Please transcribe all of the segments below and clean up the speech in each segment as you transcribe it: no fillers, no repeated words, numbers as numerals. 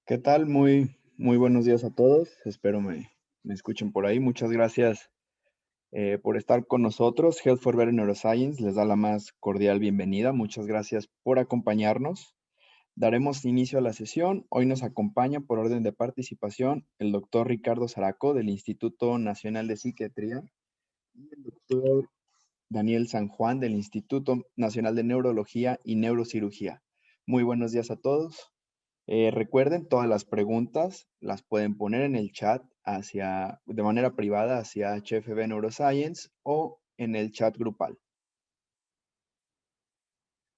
¿Qué tal? Muy buenos días a todos. Espero me escuchen por ahí. Muchas gracias por estar con nosotros. Health for Better Neuroscience les da la más cordial bienvenida. Muchas gracias por acompañarnos. Daremos inicio a la sesión. Hoy nos acompaña por orden de participación el doctor Ricardo Zaraco del Instituto Nacional de Psiquiatría y el doctor Daniel San Juan del Instituto Nacional de Neurología y Neurocirugía. Muy buenos días a todos. Recuerden, todas las preguntas las pueden poner en el chat de manera privada hacia HFB Neuroscience o en el chat grupal.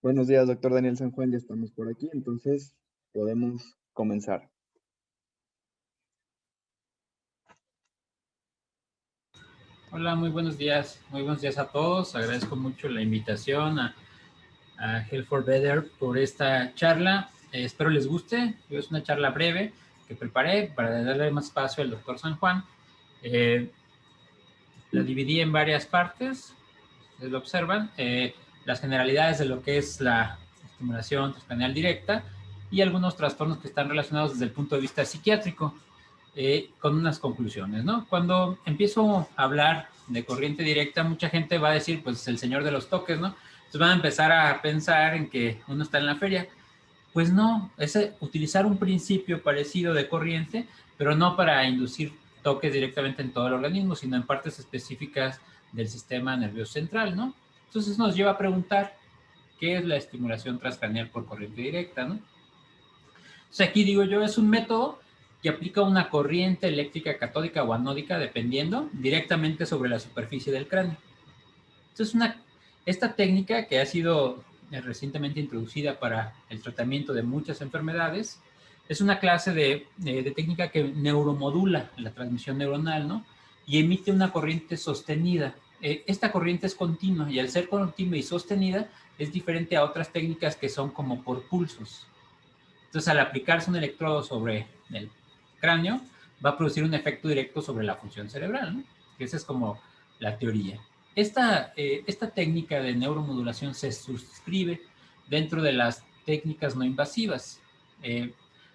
Buenos días, doctor Daniel San Juan, ya estamos por aquí, entonces podemos comenzar. Hola, muy buenos días. Muy buenos días a todos. Agradezco mucho la invitación a Health for Better por esta charla. Espero les guste. Es una charla breve que preparé para darle más espacio al doctor San Juan. La dividí en varias partes, ustedes lo observan. Las generalidades de lo que es la estimulación transcranial directa y algunos trastornos que están relacionados desde el punto de vista psiquiátrico. Con unas conclusiones, ¿no? Cuando empiezo a hablar de corriente directa, mucha gente va a decir, pues, el señor de los toques, ¿no? Entonces van a empezar a pensar en que uno está en la feria. Pues no, es utilizar un principio parecido de corriente, pero no para inducir toques directamente en todo el organismo, sino en partes específicas del sistema nervioso central, ¿no? Entonces nos lleva a preguntar, ¿qué es la estimulación transcranial por corriente directa, ¿no? Entonces aquí digo yo, es un método que aplica una corriente eléctrica catódica o anódica, dependiendo, directamente sobre la superficie del cráneo. Entonces, esta técnica que ha sido recientemente introducida para el tratamiento de muchas enfermedades, es una clase de técnica que neuromodula la transmisión neuronal, ¿no? Y emite una corriente sostenida. Esta corriente es continua y al ser continua y sostenida es diferente a otras técnicas que son como por pulsos. Entonces, al aplicarse un electrodo sobre el cráneo, va a producir un efecto directo sobre la función cerebral, ¿no? Esa es como la teoría. Esta técnica de neuromodulación se suscribe dentro de las técnicas no invasivas.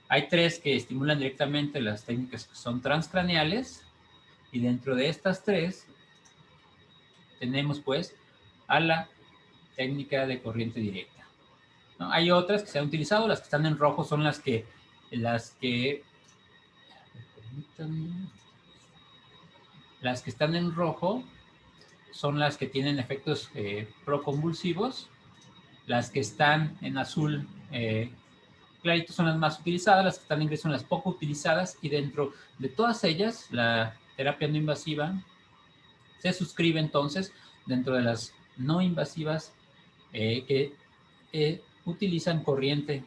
Hay tres que estimulan directamente las técnicas que son transcraneales, y dentro de estas tres tenemos pues a la técnica de corriente directa, ¿no? Hay otras que se han utilizado, las que están en rojo son las que están en rojo son las que tienen efectos proconvulsivos. Las que están en azul clarito son las más utilizadas, las que están en gris son las poco utilizadas, y dentro de todas ellas la terapia no invasiva se suscribe entonces dentro de las no invasivas que utilizan corriente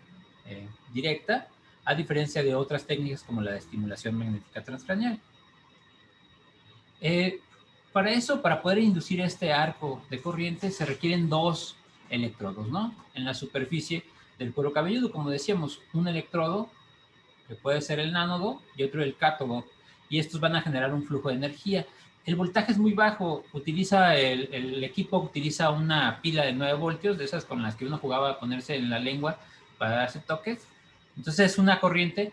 directa, a diferencia de otras técnicas como la de estimulación magnética transcranial. Para eso, para poder inducir este arco de corriente, se requieren dos electrodos, ¿no? En la superficie del cuero cabelludo, como decíamos, un electrodo, que puede ser el ánodo, y otro el cátodo, y estos van a generar un flujo de energía. El voltaje es muy bajo, el equipo utiliza una pila de 9 voltios, de esas con las que uno jugaba a ponerse en la lengua para darse toques. Entonces es una corriente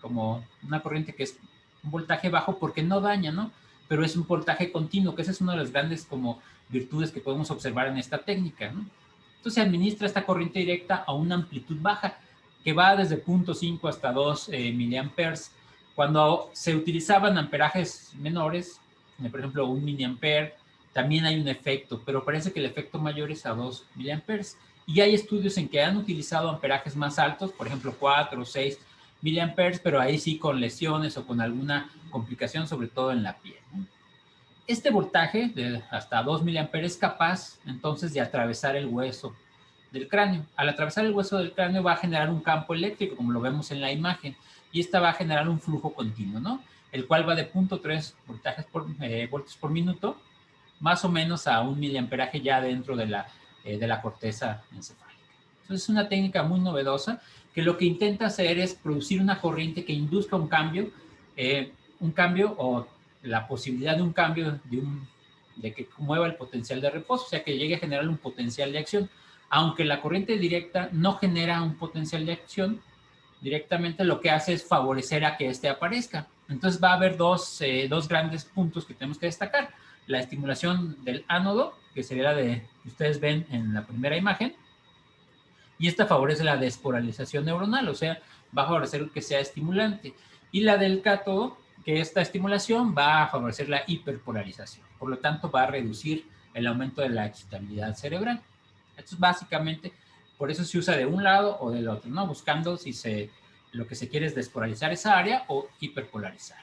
como una corriente que es un voltaje bajo porque no daña, ¿no? Pero es un voltaje continuo, que esa es una de las grandes como virtudes que podemos observar en esta técnica, ¿no? Entonces se administra esta corriente directa a una amplitud baja, que va desde 0.5 hasta 2 miliamperes. Cuando se utilizaban amperajes menores, por ejemplo 1 miliampere, también hay un efecto, pero parece que el efecto mayor es a 2 miliamperes. Y hay estudios en que han utilizado amperajes más altos, por ejemplo 4 o 6 miliamperes, pero ahí sí con lesiones o con alguna complicación, sobre todo en la piel, ¿no? Este voltaje de hasta 2 miliamperes es capaz entonces de atravesar el hueso del cráneo. Al atravesar el hueso del cráneo va a generar un campo eléctrico, como lo vemos en la imagen, y esta va a generar un flujo continuo, ¿no? El cual va de 0.3 voltios por minuto, más o menos a 1 miliamperaje ya dentro de la corteza encefálica. Entonces es una técnica muy novedosa que lo que intenta hacer es producir una corriente que induzca un cambio o la posibilidad de un cambio de que mueva el potencial de reposo, o sea, que llegue a generar un potencial de acción. Aunque la corriente directa no genera un potencial de acción, directamente lo que hace es favorecer a que éste aparezca. Entonces va a haber dos grandes puntos que tenemos que destacar. La estimulación del ánodo, que sería la que ustedes ven en la primera imagen, y esta favorece la despolarización neuronal, o sea, va a favorecer que sea estimulante. Y la del cátodo, que esta estimulación va a favorecer la hiperpolarización. Por lo tanto, va a reducir el aumento de la excitabilidad cerebral. Esto es básicamente, por eso se usa de un lado o del otro, ¿no? Buscando si lo que se quiere es despolarizar esa área o hiperpolarizar.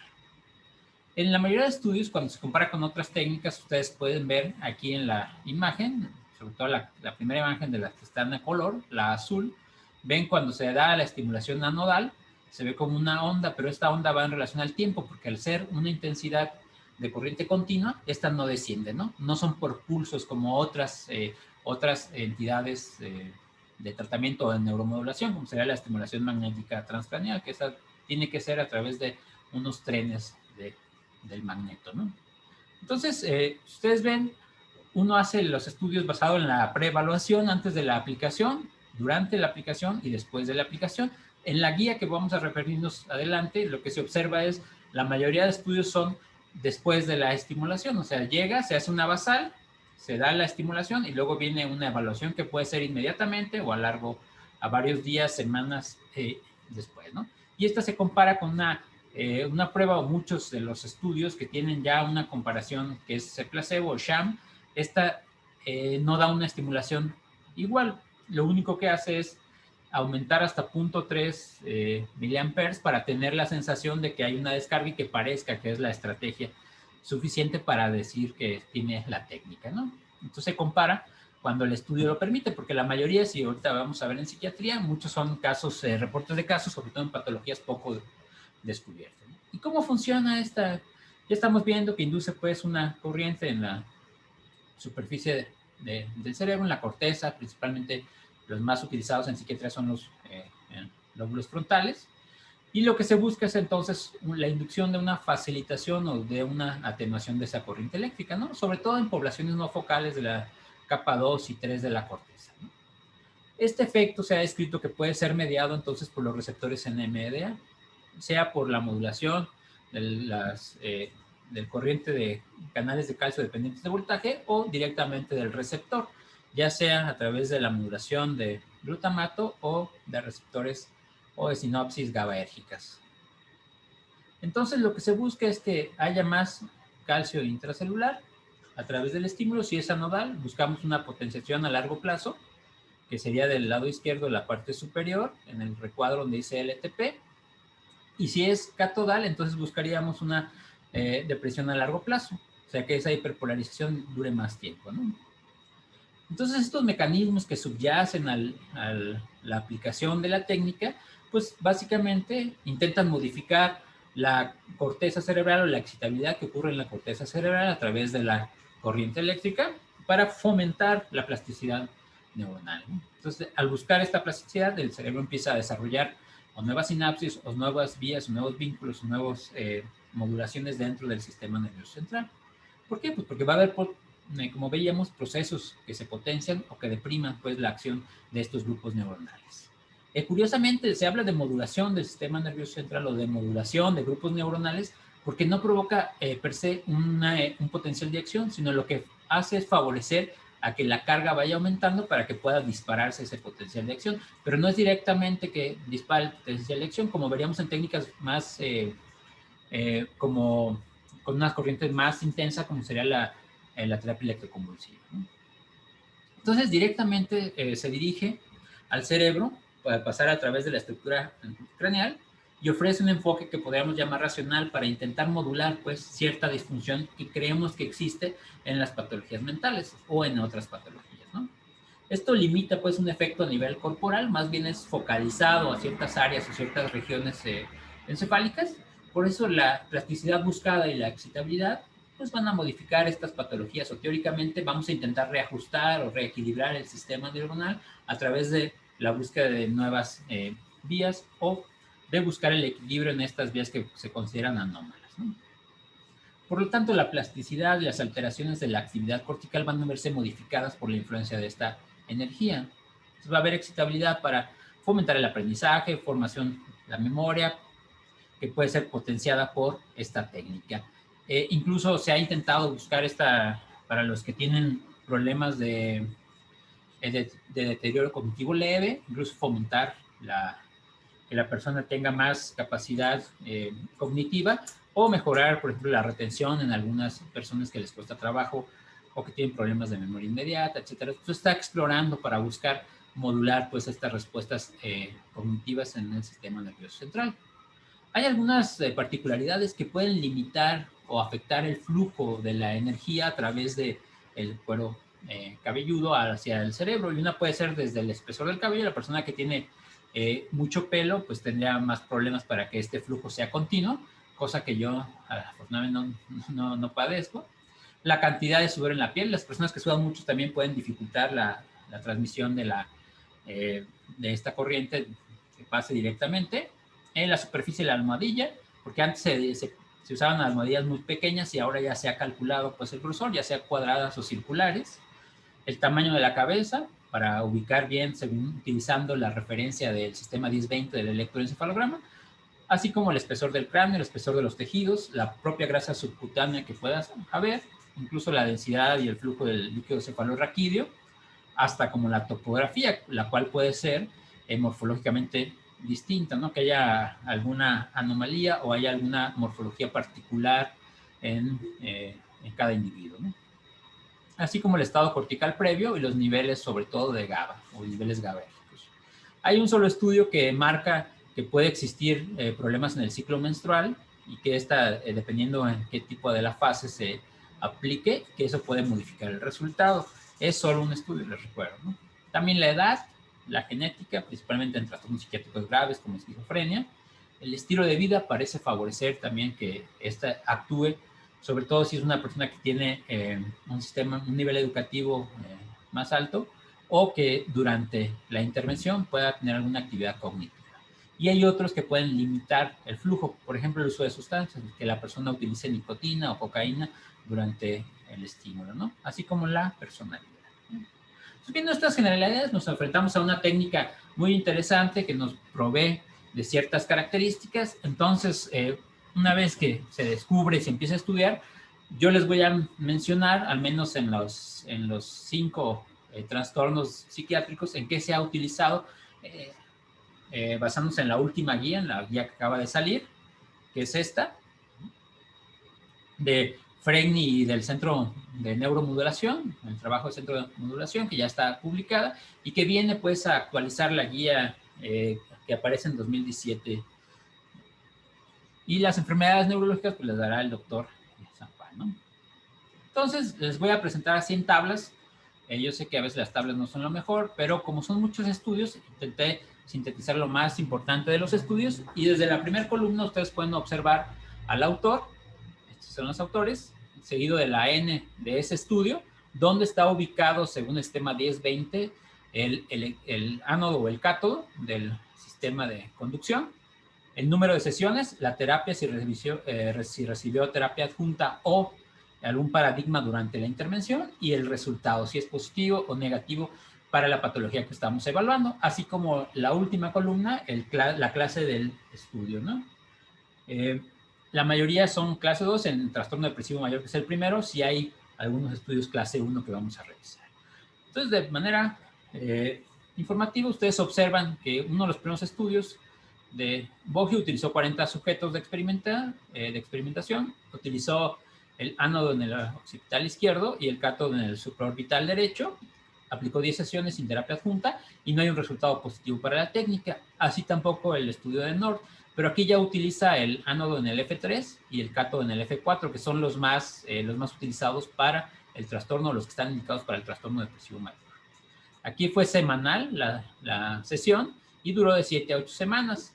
En la mayoría de estudios, cuando se compara con otras técnicas, ustedes pueden ver aquí en la imagen, sobre todo la primera imagen de las que están a color, la azul, ven cuando se da la estimulación anodal, se ve como una onda, pero esta onda va en relación al tiempo, porque al ser una intensidad de corriente continua, esta no desciende, ¿no? No son por pulsos como otras entidades de tratamiento o de neuromodulación, como sería la estimulación magnética transcranial, que esa tiene que ser a través de unos trenes del magneto, ¿no? Entonces, ustedes ven, uno hace los estudios basados en la preevaluación antes de la aplicación, durante la aplicación y después de la aplicación. En la guía que vamos a referirnos adelante, lo que se observa es la mayoría de estudios son después de la estimulación, o sea, llega, se hace una basal, se da la estimulación y luego viene una evaluación que puede ser inmediatamente o a varios días, semanas después, ¿no? Y esta se compara con una prueba o muchos de los estudios que tienen ya una comparación que es placebo o sham. Esta no da una estimulación igual. Lo único que hace es aumentar hasta 0.3 miliamperes para tener la sensación de que hay una descarga y que parezca que es la estrategia suficiente para decir que tiene la técnica, ¿no? Entonces se compara cuando el estudio lo permite, porque la mayoría, si ahorita vamos a ver en psiquiatría, muchos son casos, reportes de casos, sobre todo en patologías poco descubiertas. ¿Y cómo funciona esta? Ya estamos viendo que induce pues una corriente en la superficie del cerebro, en la corteza, principalmente los más utilizados en psiquiatría son los lóbulos frontales. Y lo que se busca es entonces la inducción de una facilitación o de una atenuación de esa corriente eléctrica, ¿no? Sobre todo en poblaciones no focales de la capa 2 y 3 de la corteza, ¿no? Este efecto se ha descrito que puede ser mediado entonces por los receptores NMDA, sea por la modulación del corriente de canales de calcio dependientes de voltaje o directamente del receptor, ya sea a través de la modulación de glutamato o de receptores o de sinapsis GABAérgicas. Entonces lo que se busca es que haya más calcio intracelular a través del estímulo. Si es anodal, buscamos una potenciación a largo plazo, que sería del lado izquierdo, la parte superior, en el recuadro donde dice LTP. Y si es catodal, entonces buscaríamos una depresión a largo plazo, o sea que esa hiperpolarización dure más tiempo, ¿no? Entonces estos mecanismos que subyacen a la aplicación de la técnica, pues básicamente intentan modificar la corteza cerebral o la excitabilidad que ocurre en la corteza cerebral a través de la corriente eléctrica para fomentar la plasticidad neuronal, ¿no? Entonces, al buscar esta plasticidad, el cerebro empieza a desarrollar o nuevas sinapsis, o nuevas vías, o nuevos vínculos, o nuevas modulaciones dentro del sistema nervioso central. ¿Por qué? Pues porque va a haber, como veíamos, procesos que se potencian o que depriman pues, la acción de estos grupos neuronales. Curiosamente, se habla de modulación del sistema nervioso central o de modulación de grupos neuronales porque no provoca per se un potencial de acción, sino lo que hace es favorecer a que la carga vaya aumentando para que pueda dispararse ese potencial de acción, pero no es directamente que dispare el potencial de acción, como veríamos en técnicas más como con unas corrientes más intensas, como sería la terapia electroconvulsiva, ¿no? Entonces, directamente se dirige al cerebro para pasar a través de la estructura craneal y ofrece un enfoque que podríamos llamar racional para intentar modular pues, cierta disfunción que creemos que existe en las patologías mentales o en otras patologías, ¿no? Esto limita pues un efecto a nivel corporal, más bien es focalizado a ciertas áreas o ciertas regiones encefálicas. Por eso la plasticidad buscada y la excitabilidad pues van a modificar estas patologías o teóricamente vamos a intentar reajustar o reequilibrar el sistema neuronal a través de la búsqueda de nuevas vías o de buscar el equilibrio en estas vías que se consideran anómalas, ¿no? Por lo tanto, la plasticidad y las alteraciones de la actividad cortical van a verse modificadas por la influencia de esta energía. Entonces, va a haber excitabilidad para fomentar el aprendizaje, formación de la memoria, que puede ser potenciada por esta técnica. Incluso se ha intentado buscar para los que tienen problemas de deterioro cognitivo leve, incluso fomentar que la persona tenga más capacidad cognitiva, o mejorar, por ejemplo, la retención en algunas personas que les cuesta trabajo o que tienen problemas de memoria inmediata, etcétera. Entonces está explorando para buscar modular pues estas respuestas cognitivas en el sistema nervioso central. Hay algunas particularidades que pueden limitar o afectar el flujo de la energía a través del cuero cabelludo hacia el cerebro, y una puede ser desde el espesor del cabello. La persona que tiene mucho pelo pues tendría más problemas para que este flujo sea continuo, cosa que yo afortunadamente no padezco. La cantidad de sudor en la piel, las personas que sudan mucho también pueden dificultar la transmisión de esta corriente que pase directamente. En la superficie de la almohadilla, porque antes se usaban almohadillas muy pequeñas y ahora ya se ha calculado pues el grosor, ya sea cuadradas o circulares. El tamaño de la cabeza, para ubicar bien según utilizando la referencia del sistema 10-20 del electroencefalograma, así como el espesor del cráneo, el espesor de los tejidos, la propia grasa subcutánea que puedas haber, incluso la densidad y el flujo del líquido cefalorraquídeo, hasta como la topografía, la cual puede ser morfológicamente distinta, ¿no? Que haya alguna anomalía o haya alguna morfología particular en cada individuo, ¿no? Así como el estado cortical previo y los niveles, sobre todo, de GABA o niveles GABAérgicos. Hay un solo estudio que marca que puede existir problemas en el ciclo menstrual y que dependiendo en qué tipo de la fase se aplique, que eso puede modificar el resultado. Es solo un estudio, les recuerdo, ¿no? También la edad, la genética, principalmente en trastornos psiquiátricos graves como esquizofrenia. El estilo de vida parece favorecer también que esta actúe, sobre todo si es una persona que tiene un nivel educativo más alto, o que durante la intervención pueda tener alguna actividad cognitiva. Y hay otros que pueden limitar el flujo, por ejemplo, el uso de sustancias, que la persona utilice nicotina o cocaína durante el estímulo, ¿no? Así como la personalidad. Entonces, viendo estas generalidades, nos enfrentamos a una técnica muy interesante que nos provee de ciertas características. Entonces, una vez que se descubre y se empieza a estudiar, yo les voy a mencionar, al menos en los 5 trastornos psiquiátricos, en qué se ha utilizado, basándose en la última guía, en la guía que acaba de salir, que es esta, de Fregni y del Centro de Neuromodulación, el trabajo del Centro de Modulación, que ya está publicada y que viene pues a actualizar la guía que aparece en 2017. Y las enfermedades neurológicas pues les dará el doctor San Juan, ¿no? Entonces les voy a presentar así en tablas. Yo sé que a veces las tablas no son lo mejor, pero como son muchos estudios, intenté sintetizar lo más importante de los estudios, y desde la primera columna ustedes pueden observar al autor. Estos son los autores, seguido de la N de ese estudio, donde está ubicado, según el sistema 10-20, el ánodo o el cátodo del sistema de conducción, el número de sesiones, la terapia, si recibió terapia adjunta o algún paradigma durante la intervención, y el resultado, si es positivo o negativo para la patología que estamos evaluando, así como la última columna, la clase del estudio, ¿no? La mayoría son clase 2 en trastorno depresivo mayor, que es el primero, si hay algunos estudios clase 1 que vamos a revisar. Entonces, de manera informativa, ustedes observan que uno de los primeros estudios de Bogie utilizó 40 sujetos de experimentación, utilizó el ánodo en el occipital izquierdo y el cátodo en el supraorbital derecho, aplicó 10 sesiones sin terapia adjunta y no hay un resultado positivo para la técnica, así tampoco el estudio de Nord, pero aquí ya utiliza el ánodo en el F3 y el cátodo en el F4, que son los más utilizados para el trastorno, los que están indicados para el trastorno depresivo mayor. Aquí fue semanal la sesión y duró de 7 a 8 semanas.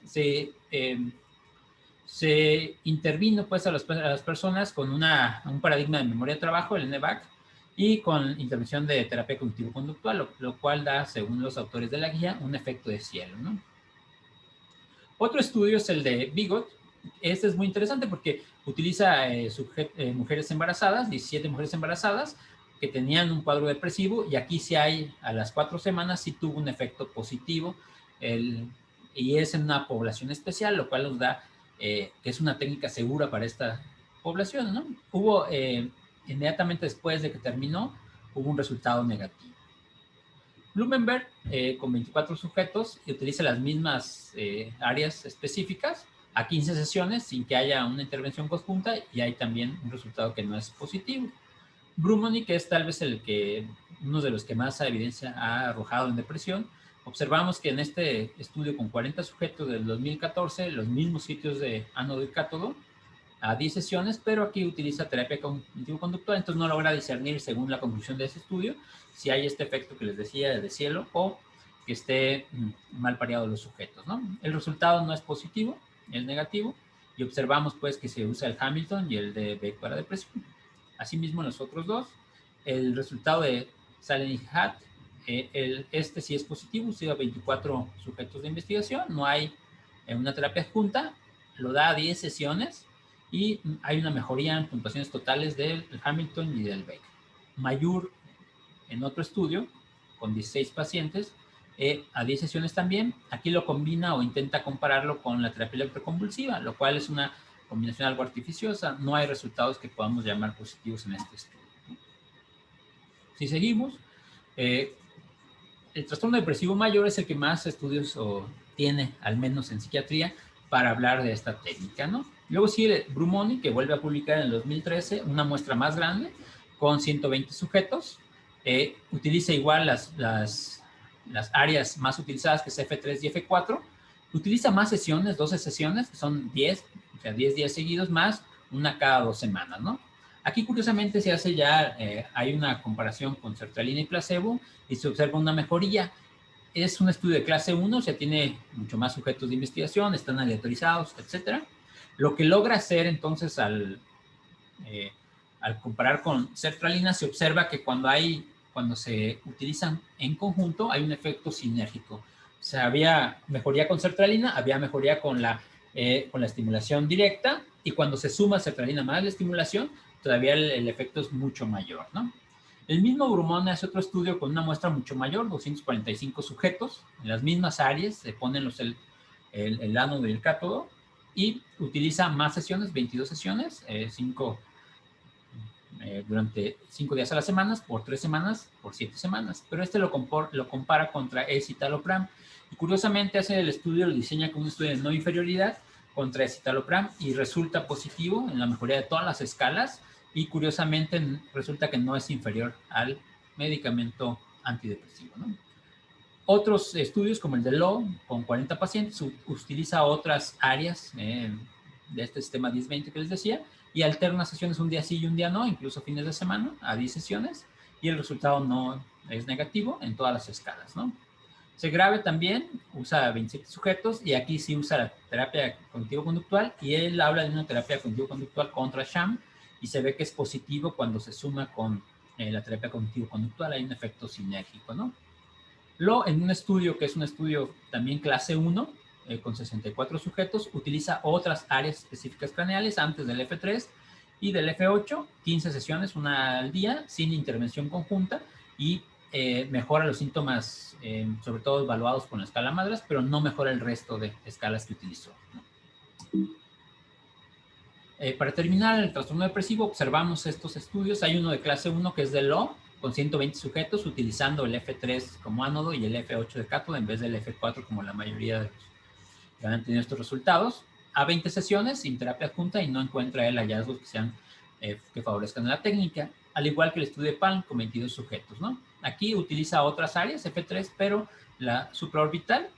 Se intervino pues a las personas con un paradigma de memoria de trabajo, el NVAC, y con intervención de terapia cognitivo-conductual, lo cual da, según los autores de la guía, un efecto de cielo, ¿no? Otro estudio es el de Bigot. Este es muy interesante porque utiliza mujeres embarazadas, 17 mujeres embarazadas, que tenían un cuadro depresivo, y aquí sí hay, a las 4 semanas, sí tuvo un efecto positivo y es en una población especial, lo cual nos da que es una técnica segura para esta población, ¿no? Hubo, inmediatamente después de que terminó, hubo un resultado negativo. Blumenberg, con 24 sujetos, utiliza las mismas áreas específicas a 15 sesiones sin que haya una intervención conjunta y hay también un resultado que no es positivo. Brumoni, que es tal vez uno de los que más evidencia ha arrojado en depresión, observamos que en este estudio con 40 sujetos del 2014, los mismos sitios de ánodo y cátodo, a 10 sesiones, pero aquí utiliza terapia cognitivo-conductual, entonces no logra discernir, según la conclusión de ese estudio, si hay este efecto que les decía de cielo o que esté mal pareado los sujetos, ¿no? El resultado no es positivo, es negativo, y observamos pues que se usa el Hamilton y el de Beck para depresión. Asimismo, en los otros dos, el resultado de Salen y Hatt, este sí es positivo, sigue a 24 sujetos de investigación, no hay una terapia junta, lo da a 10 sesiones y hay una mejoría en puntuaciones totales del Hamilton y del Beck. Mayur, en otro estudio, con 16 pacientes, a 10 sesiones también, aquí lo combina o intenta compararlo con la terapia electroconvulsiva, lo cual es una combinación algo artificiosa, no hay resultados que podamos llamar positivos en este estudio. Si seguimos, el trastorno depresivo mayor es el que más estudios tiene, al menos en psiquiatría, para hablar de esta técnica, ¿no? Luego sigue Brumoni, que vuelve a publicar en el 2013 una muestra más grande con 120 sujetos. Utiliza igual las áreas más utilizadas, que es F3 y F4. Utiliza más sesiones, 12 sesiones, que son 10, o sea, 10 días seguidos más, una cada 2 semanas, ¿no? Aquí, curiosamente, se hace ya, hay una comparación con sertralina y placebo y se observa una mejoría. Es un estudio de clase 1, o sea, tiene mucho más sujetos de investigación, están aleatorizados, etcétera. Lo que logra hacer, entonces, al comparar con sertralina, se observa que cuando se utilizan en conjunto, hay un efecto sinérgico. O sea, había mejoría con sertralina, había mejoría con la estimulación directa, y cuando se suma sertralina más la estimulación, todavía el efecto es mucho mayor, ¿no? El mismo Brumoni hace otro estudio con una muestra mucho mayor, 245 sujetos, en las mismas áreas, se ponen el ánodo y el cátodo, y utiliza más sesiones, 22 sesiones, durante 5 días a la semana, por 3 semanas, por 7 semanas. Pero lo compara contra escitalopram. Y curiosamente hace el estudio, lo diseña como un estudio de no inferioridad contra escitalopram y resulta positivo en la mejoría de todas las escalas, y curiosamente resulta que no es inferior al medicamento antidepresivo, ¿no? Otros estudios, como el de Law, con 40 pacientes, utiliza otras áreas de este sistema 10-20 que les decía, y alterna sesiones un día sí y un día no, incluso fines de semana, a 10 sesiones, y el resultado no es negativo en todas las escalas, ¿no? Segrave también usa 27 sujetos, y aquí sí usa la terapia cognitivo-conductual, y él habla de una terapia cognitivo-conductual contra sham, y se ve que es positivo cuando se suma con la terapia cognitivo-conductual, hay un efecto sinérgico, ¿no? En un estudio que es un estudio también clase 1, con 64 sujetos, utiliza otras áreas específicas craneales antes del F3 y del F8, 15 sesiones, una al día, sin intervención conjunta, y mejora los síntomas, sobre todo evaluados con la escala MADRS, pero no mejora el resto de escalas que utilizó, ¿no? Para terminar, el trastorno depresivo, observamos estos estudios. Hay uno de clase 1 que es de Law, con 120 sujetos, utilizando el F3 como ánodo y el F8 de cátodo en vez del F4, como la mayoría de los que han tenido estos resultados, a 20 sesiones sin terapia junta, y no encuentra él hallazgos que sean que favorezcan la técnica, al igual que el estudio de Palm con 22 sujetos, ¿no? Aquí utiliza otras áreas, F3, pero la supraorbital,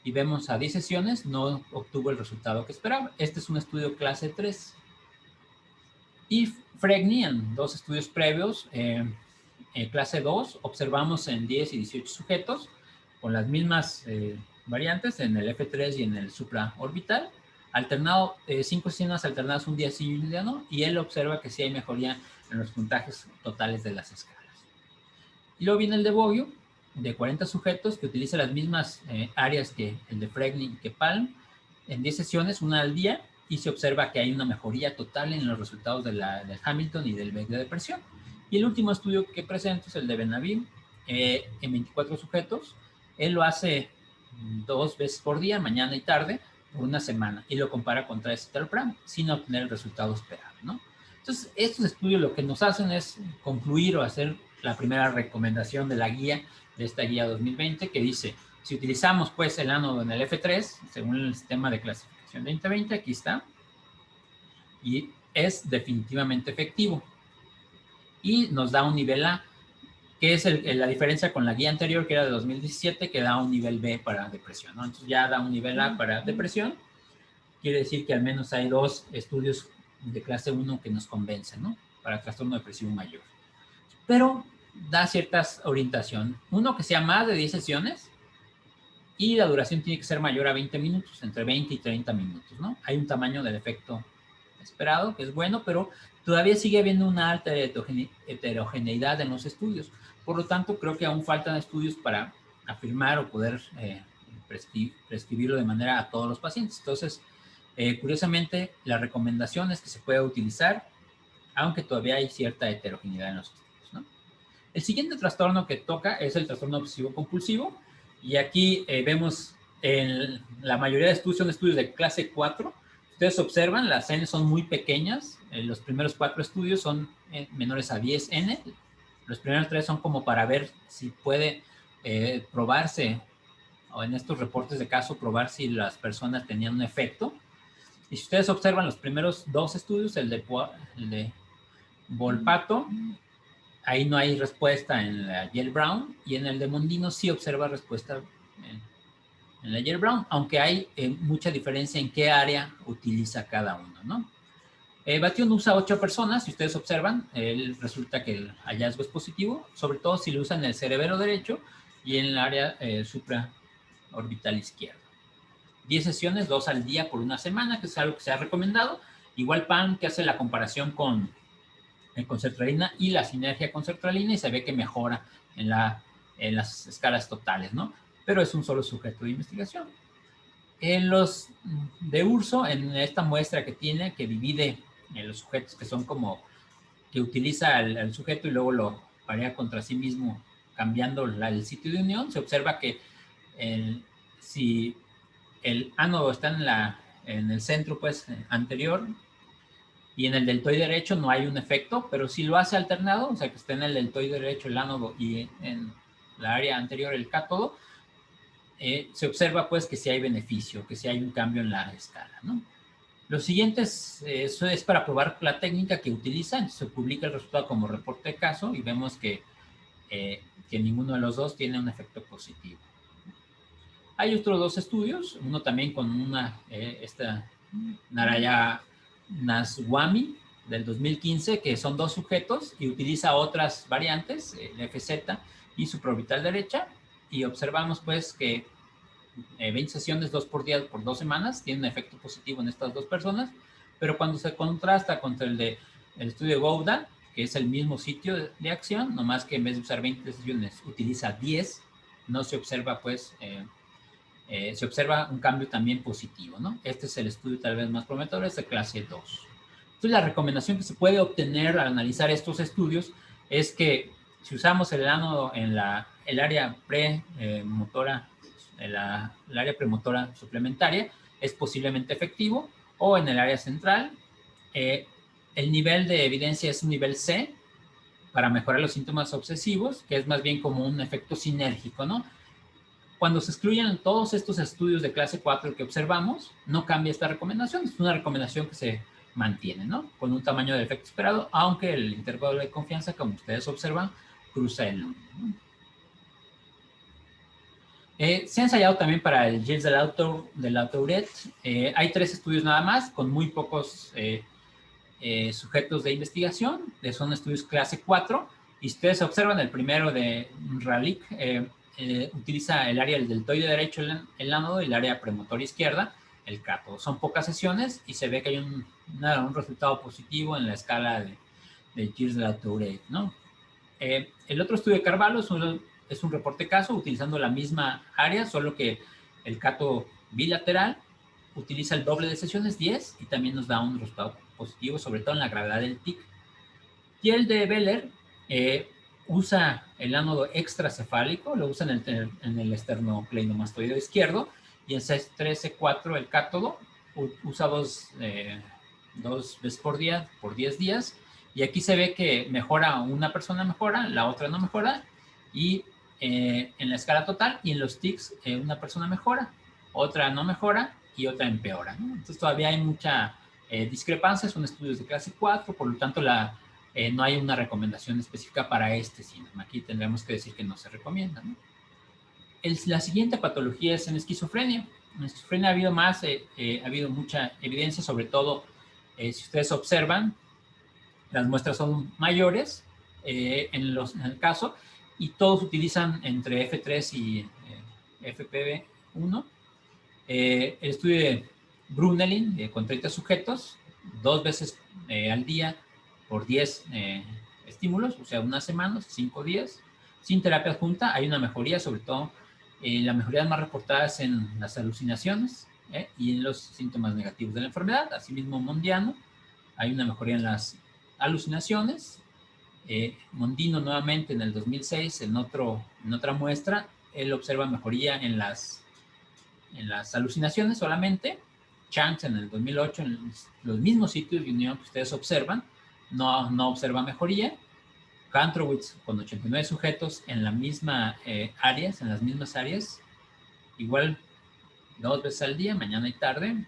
y vemos a 10 sesiones, no obtuvo el resultado que esperaba. Este es un estudio clase 3. Y Fregni, en 2 estudios previos, clase 2, observamos en 10 y 18 sujetos con las mismas variantes en el F3 y en el supraorbital, alternado, 5 sesiones alternadas, un día sí y un día no, y él observa que sí hay mejoría en los puntajes totales de las escalas. Y luego viene el de Boggio, de 40 sujetos, que utiliza las mismas áreas que el de Fregni y que Palm, en 10 sesiones, una al día, y se observa que hay una mejoría total en los resultados del Hamilton y del Beck de depresión. Y el último estudio que presento es el de Benavim, en 24 sujetos. Él lo hace 2 veces por día, mañana y tarde, por una semana, y lo compara contra escitalopram sin obtener el resultado esperado, ¿no? Entonces, estos estudios lo que nos hacen es concluir o hacer la primera recomendación de la guía, de esta guía 2020, que dice, si utilizamos pues el ánodo en el F3, según el sistema de clasificación 2020, aquí está, y es definitivamente efectivo. Y nos da un nivel A, que es la diferencia con la guía anterior, que era de 2017, que da un nivel B para depresión, ¿no? Entonces ya da un nivel A para depresión. Quiere decir que al menos hay 2 estudios de clase 1 que nos convencen, ¿no? Para trastorno depresivo mayor. Pero da ciertas orientación. Uno, que sea más de 10 sesiones y la duración tiene que ser mayor a 20 minutos, entre 20 y 30 minutos, ¿no? Hay un tamaño del efecto esperado, que es bueno, pero todavía sigue habiendo una alta heterogeneidad en los estudios. Por lo tanto, creo que aún faltan estudios para afirmar o poder prescribirlo de manera a todos los pacientes. Entonces, curiosamente, la recomendación es que se pueda utilizar, aunque todavía hay cierta heterogeneidad en los estudios, ¿no? El siguiente trastorno que toca es el trastorno obsesivo compulsivo, y aquí vemos en la mayoría de estudios son estudios de clase 4. Ustedes observan, las N son muy pequeñas. Los primeros 4 estudios son menores a 10 N. Los primeros 3 son como para ver si puede probarse, o en estos reportes de caso, probar si las personas tenían un efecto. Y si ustedes observan los primeros 2 estudios, el de Volpato, ahí no hay respuesta en la Yale Brown, y en el de Mondino sí observa respuesta en la Yale Brown, aunque hay mucha diferencia en qué área utiliza cada uno, ¿no? Bation usa 8 personas, si ustedes observan, resulta que el hallazgo es positivo, sobre todo si lo usan en el cerebelo derecho y en el área supraorbital izquierda. 10 sesiones, 2 al día por una semana, que es algo que se ha recomendado. Igual Pan, que hace la comparación con sertralina y la sinergia con sertralina, y se ve que mejora en las escalas totales, ¿no? Pero es un solo sujeto de investigación. En los de Urso, en esta muestra que tiene, que divide en los sujetos que son como, que utiliza el sujeto y luego lo varía contra sí mismo cambiando el sitio de unión, se observa que si el ánodo está en el centro pues anterior, y en el deltoide derecho no hay un efecto, pero si lo hace alternado, o sea que está en el deltoide derecho el ánodo y en la área anterior el cátodo, se observa pues que sí hay beneficio, que sí hay un cambio en la escala, ¿no? Lo siguiente eso es para probar la técnica que utilizan. Se publica el resultado como reporte de caso y vemos que ninguno de los dos tiene un efecto positivo. Hay otros 2 estudios, uno también con esta Naraya Naswamy del 2015, que son 2 sujetos y utiliza otras variantes, el FZ y supraorbital derecha, y observamos pues que 20 sesiones, 2 por día por 2 semanas, tiene un efecto positivo en estas 2 personas, pero cuando se contrasta contra el estudio de Gouda, que es el mismo sitio de acción, nomás que en vez de usar 20 sesiones utiliza 10, no se observa pues se observa un cambio también positivo, ¿no? Este es el estudio tal vez más prometedor, es de clase 2. Entonces, la recomendación que se puede obtener al analizar estos estudios es que si usamos el ánodo en el área premotora, el área premotora suplementaria, es posiblemente efectivo, o en el área central, el nivel de evidencia es un nivel C para mejorar los síntomas obsesivos, que es más bien como un efecto sinérgico, ¿no? Cuando se excluyen todos estos estudios de clase 4 que observamos, no cambia esta recomendación. Es una recomendación que se mantiene, ¿no? Con un tamaño de efecto esperado, aunque el intervalo de confianza, como ustedes observan, cruza el 1, ¿no? Se ha ensayado también para el GILS de la Tourette. Hay 3 estudios nada más, con muy pocos sujetos de investigación. Son estudios clase 4. Y ustedes observan el primero de Ralic, utiliza el área del deltoide derecho, el ánodo, y el área premotora izquierda, el cátodo. Son pocas sesiones y se ve que hay un resultado positivo en la escala de GILS de la Tourette, ¿no? El otro estudio de Carvalho es un reporte caso utilizando la misma área, solo que el cátodo bilateral utiliza el doble de sesiones, 10, y también nos da un resultado positivo, sobre todo en la gravedad del tic. Y el de Beller usa el ánodo extracefálico, lo usa en el esternocleidomastoideo izquierdo, y en C3, C4 el cátodo usa dos veces por día, por 10 días, y aquí se ve que mejora, una persona mejora, la otra no mejora, y en la escala total y en los tics una persona mejora, otra no mejora y otra empeora, ¿no? Entonces todavía hay mucha discrepancia, son estudios de clase 4, por lo tanto no hay una recomendación específica para este síndrome. Aquí tendremos que decir que no se recomienda, ¿no? La siguiente patología es en esquizofrenia. En esquizofrenia ha habido mucha evidencia, sobre todo si ustedes observan, las muestras son mayores en el caso, y todos utilizan entre F3 y FPV1. El estudio de Brunelin con 30 sujetos, 2 veces al día por 10 estímulos, o sea, unas semanas, 5 días, sin terapia junta, hay una mejoría, sobre todo la mejoría más reportadas en las alucinaciones y en los síntomas negativos de la enfermedad. Asimismo, Mondiano, hay una mejoría en las alucinaciones. Mondino nuevamente en el 2006, en otra muestra, él observa mejoría en las alucinaciones solamente. Chance en el 2008, en los mismos sitios de unión que ustedes observan, no observa mejoría. Kantrowitz con 89 sujetos en la misma áreas, en las mismas áreas, igual 2 veces al día, mañana y tarde,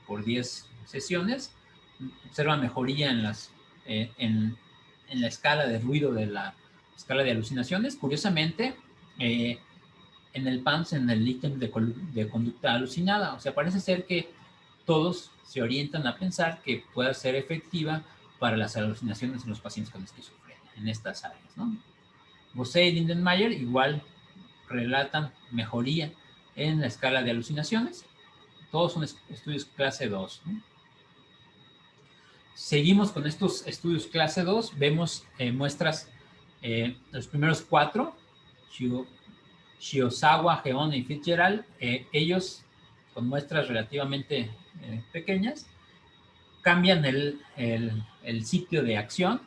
por 10 sesiones, observa mejoría en la escala de ruido de la escala de alucinaciones. Curiosamente, en el PANSS, en el ítem de conducta alucinada, o sea, parece ser que todos se orientan a pensar que pueda ser efectiva para las alucinaciones en los pacientes con esquizofrenia, en estas áreas, ¿no? Bosse y Lindenmayer igual relatan mejoría en la escala de alucinaciones. Todos son estudios clase 2, ¿no? Seguimos con estos estudios clase 2, vemos muestras, los primeros 4, Shiozawa, Geon y Fitzgerald, ellos con muestras relativamente pequeñas, cambian el sitio de acción,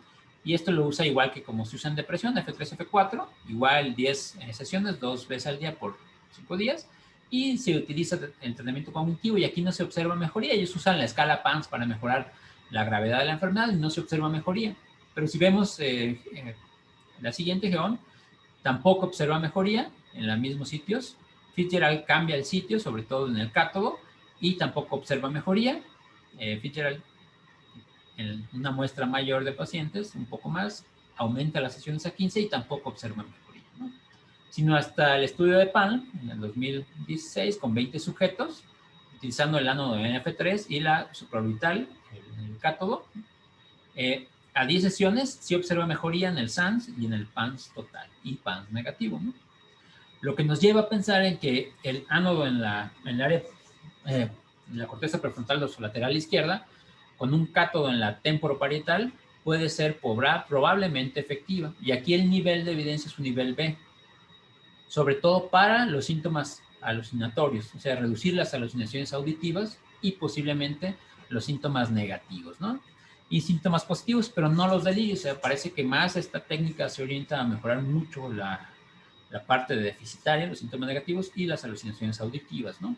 y esto lo usa igual que como se usa en depresión, F3, F4, igual 10 sesiones, 2 veces al día por 5 días, y se utiliza el tratamiento cognitivo, y aquí no se observa mejoría. Ellos usan la escala PANSS para mejorar la gravedad de la enfermedad y no se observa mejoría. Pero si vemos la siguiente, Geon, tampoco observa mejoría en los mismos sitios. Fitzgerald cambia el sitio, sobre todo en el cátodo, y tampoco observa mejoría. Fitzgerald, en una muestra mayor de pacientes, un poco más, aumenta las sesiones a 15 y tampoco observa mejoría, ¿no? Sino hasta el estudio de Palm, en el 2016, con 20 sujetos, utilizando el ánodo de NF3 y la supraorbital, el cátodo, a 10 sesiones sí observa mejoría en el SANS y en el PANSS total y PANSS negativo, ¿no? Lo que nos lleva a pensar en que el ánodo en el área, en la corteza prefrontal dorsolateral izquierda, con un cátodo en la temporoparietal, puede ser probablemente efectiva. Y aquí el nivel de evidencia es un nivel B, sobre todo para los síntomas alucinatorios, o sea, reducir las alucinaciones auditivas y posiblemente los síntomas negativos, ¿no? Y síntomas positivos, pero no los delirios. O sea, parece que más esta técnica se orienta a mejorar mucho la parte de deficitaria, los síntomas negativos y las alucinaciones auditivas, ¿no?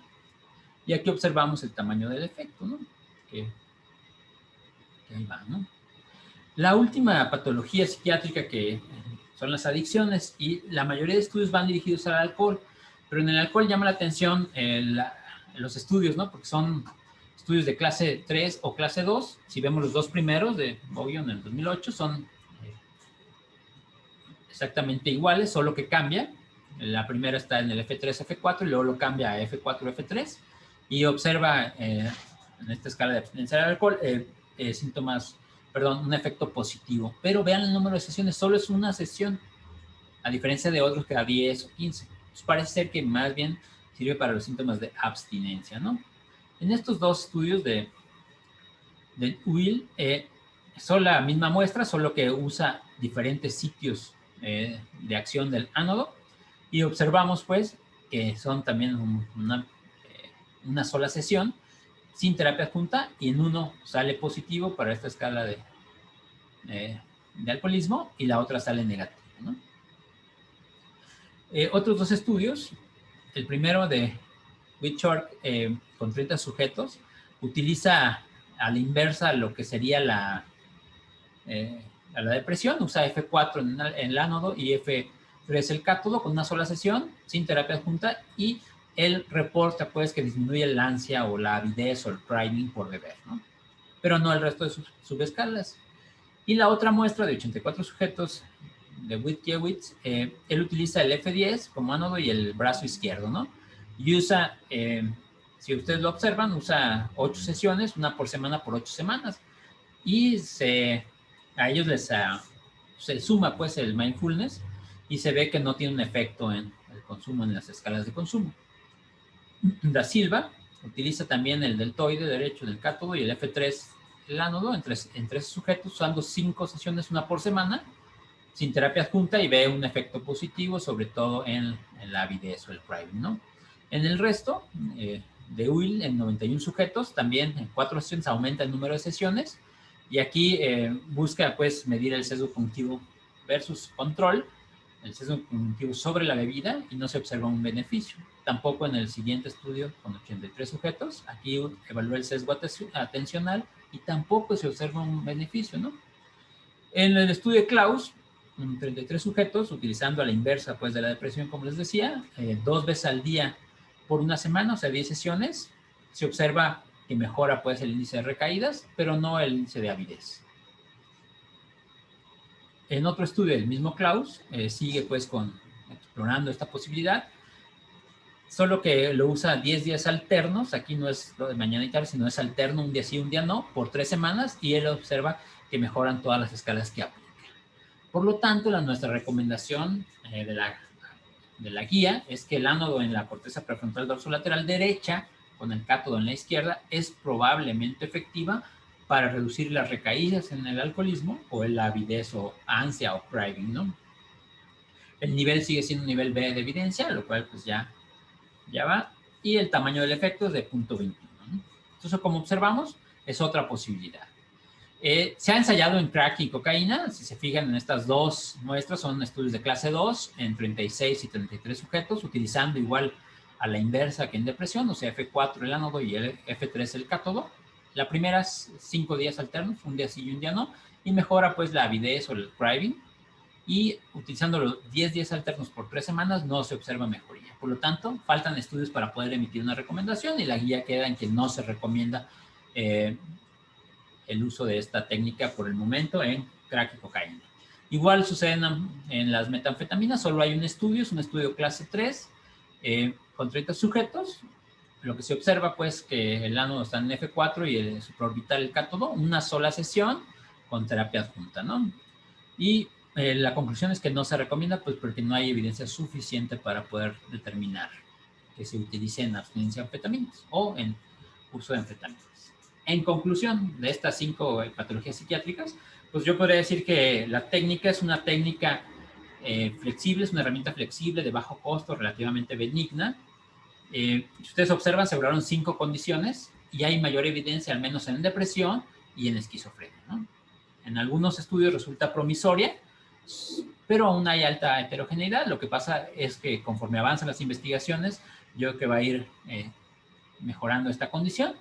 Y aquí observamos el tamaño del efecto, ¿no? Que ahí va, ¿no? La última patología psiquiátrica que son las adicciones, y la mayoría de estudios van dirigidos al alcohol, pero en el alcohol llama la atención los estudios, ¿no? Porque son estudios de clase 3 o clase 2. Si vemos los dos primeros de Bogion en el 2008, son exactamente iguales, solo que cambia. La primera está en el F3, F4, y luego lo cambia a F4, F3, y observa en esta escala de abstinencia del alcohol síntomas, perdón, un efecto positivo. Pero vean el número de sesiones, solo es una sesión, a diferencia de otros que da 10 o 15. Entonces parece ser que más bien sirve para los síntomas de abstinencia, ¿no? En estos dos estudios de Will, son la misma muestra, solo que usa diferentes sitios de acción del ánodo, y observamos pues que son también una sola sesión sin terapia junta, y en uno sale positivo para esta escala de alcoholismo y la otra sale negativa. ¿no? Otros dos estudios, el primero de Whitchurch con 30 sujetos, utiliza a la inversa lo que sería a la depresión, usa F4 en el ánodo y F3 el cátodo con una sola sesión, sin terapia adjunta, y él reporta pues que disminuye el ansia o la avidez o el craving por beber, ¿no? Pero no el resto de sus subescalas. Y la otra muestra de 84 sujetos de Witt-Jewitz, él utiliza el F10 como ánodo y el brazo izquierdo, ¿no? Y usa, si ustedes lo observan, usa 8 sesiones, una por semana por 8 semanas. Y a ellos se suma pues el mindfulness y se ve que no tiene un efecto en el consumo, en las escalas de consumo. Da Silva utiliza también el deltoide derecho del cátodo y el F3 el ánodo en tres sujetos, usando 5 sesiones, una por semana, sin terapia adjunta, y ve un efecto positivo, sobre todo en la avidez o el craving, ¿no? En el resto, de Will, en 91 sujetos, también en 4 sesiones aumenta el número de sesiones, y aquí busca pues medir el sesgo cognitivo versus control, el sesgo cognitivo sobre la bebida, y no se observa un beneficio. Tampoco en el siguiente estudio con 83 sujetos, aquí evaluó el sesgo atencional y tampoco se observa un beneficio, ¿no? En el estudio de Klaus, 33 sujetos, utilizando a la inversa pues, de la depresión, como les decía, 2 veces al día por una semana, o sea, 10 sesiones, se observa que mejora pues, el índice de recaídas, pero no el índice de avidez. En otro estudio, el mismo Klaus sigue pues explorando esta posibilidad, solo que lo usa 10 días alternos, aquí no es lo de mañana y tarde, sino es alterno, un día sí, un día no, por 3 semanas, y él observa que mejoran todas las escalas que aplica. Por lo tanto, nuestra recomendación de la guía es que el ánodo en la corteza prefrontal dorsolateral derecha, con el cátodo en la izquierda, es probablemente efectiva para reducir las recaídas en el alcoholismo o la avidez o ansia o craving, ¿no? El nivel sigue siendo un nivel B de evidencia, lo cual pues ya va, y el tamaño del efecto es de 0.21, ¿no? Entonces, como observamos, es otra posibilidad. Se ha ensayado en crack y cocaína. Si se fijan en estas dos muestras, son estudios de clase 2 en 36 y 33 sujetos, utilizando igual a la inversa que en depresión, o sea, F4 el ánodo y el F3 el cátodo. La primera es 5 días alternos, un día sí y un día no, y mejora pues la avidez o el craving. Y utilizando los 10 días alternos por 3 semanas no se observa mejoría. Por lo tanto, faltan estudios para poder emitir una recomendación, y la guía queda en que no se recomienda el uso de esta técnica por el momento en crack y cocaína. Igual sucede en las metanfetaminas, solo hay un estudio, es un estudio clase 3, con 30 sujetos. Lo que se observa, pues, que el ánodo está en F4 y el supraorbital el cátodo, una sola sesión con terapia adjunta, ¿no? Y la conclusión es que no se recomienda, pues, porque no hay evidencia suficiente para poder determinar que se utilice en abstinencia de anfetaminas o en uso de anfetaminas. En conclusión de estas 5 patologías psiquiátricas, pues yo podría decir que la técnica es una técnica flexible, es una herramienta flexible de bajo costo, relativamente benigna. Si ustedes observan, se evaluaron 5 condiciones y hay mayor evidencia, al menos en depresión y en esquizofrenia, ¿no? En algunos estudios resulta promisoria, pero aún hay alta heterogeneidad. Lo que pasa es que conforme avanzan las investigaciones, yo creo que va a ir mejorando esta condición.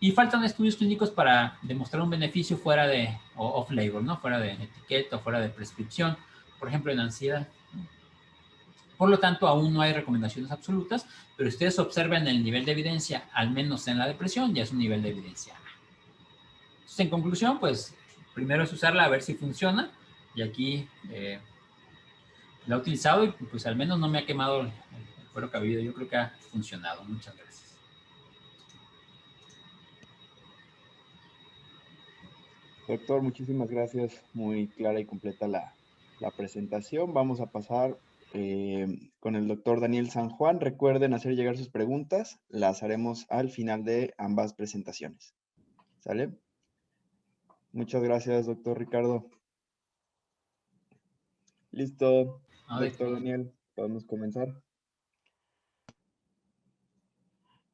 Y faltan estudios clínicos para demostrar un beneficio fuera de, o off-label, ¿no? Fuera de etiqueta, fuera de prescripción, por ejemplo, en ansiedad, ¿no? Por lo tanto, aún no hay recomendaciones absolutas, pero ustedes observan el nivel de evidencia, al menos en la depresión, ya es un nivel de evidencia. Entonces, en conclusión, pues, primero es usarla a ver si funciona, y aquí la he utilizado y pues al menos no me ha quemado el cuero cabelludo. Yo creo que ha funcionado. Muchas gracias. Doctor, muchísimas gracias. Muy clara y completa la presentación. Vamos a pasar con el doctor Daniel San Juan. Recuerden hacer llegar sus preguntas. Las haremos al final de ambas presentaciones. ¿Sale? Muchas gracias, doctor Ricardo. Listo, doctor Daniel, podemos comenzar.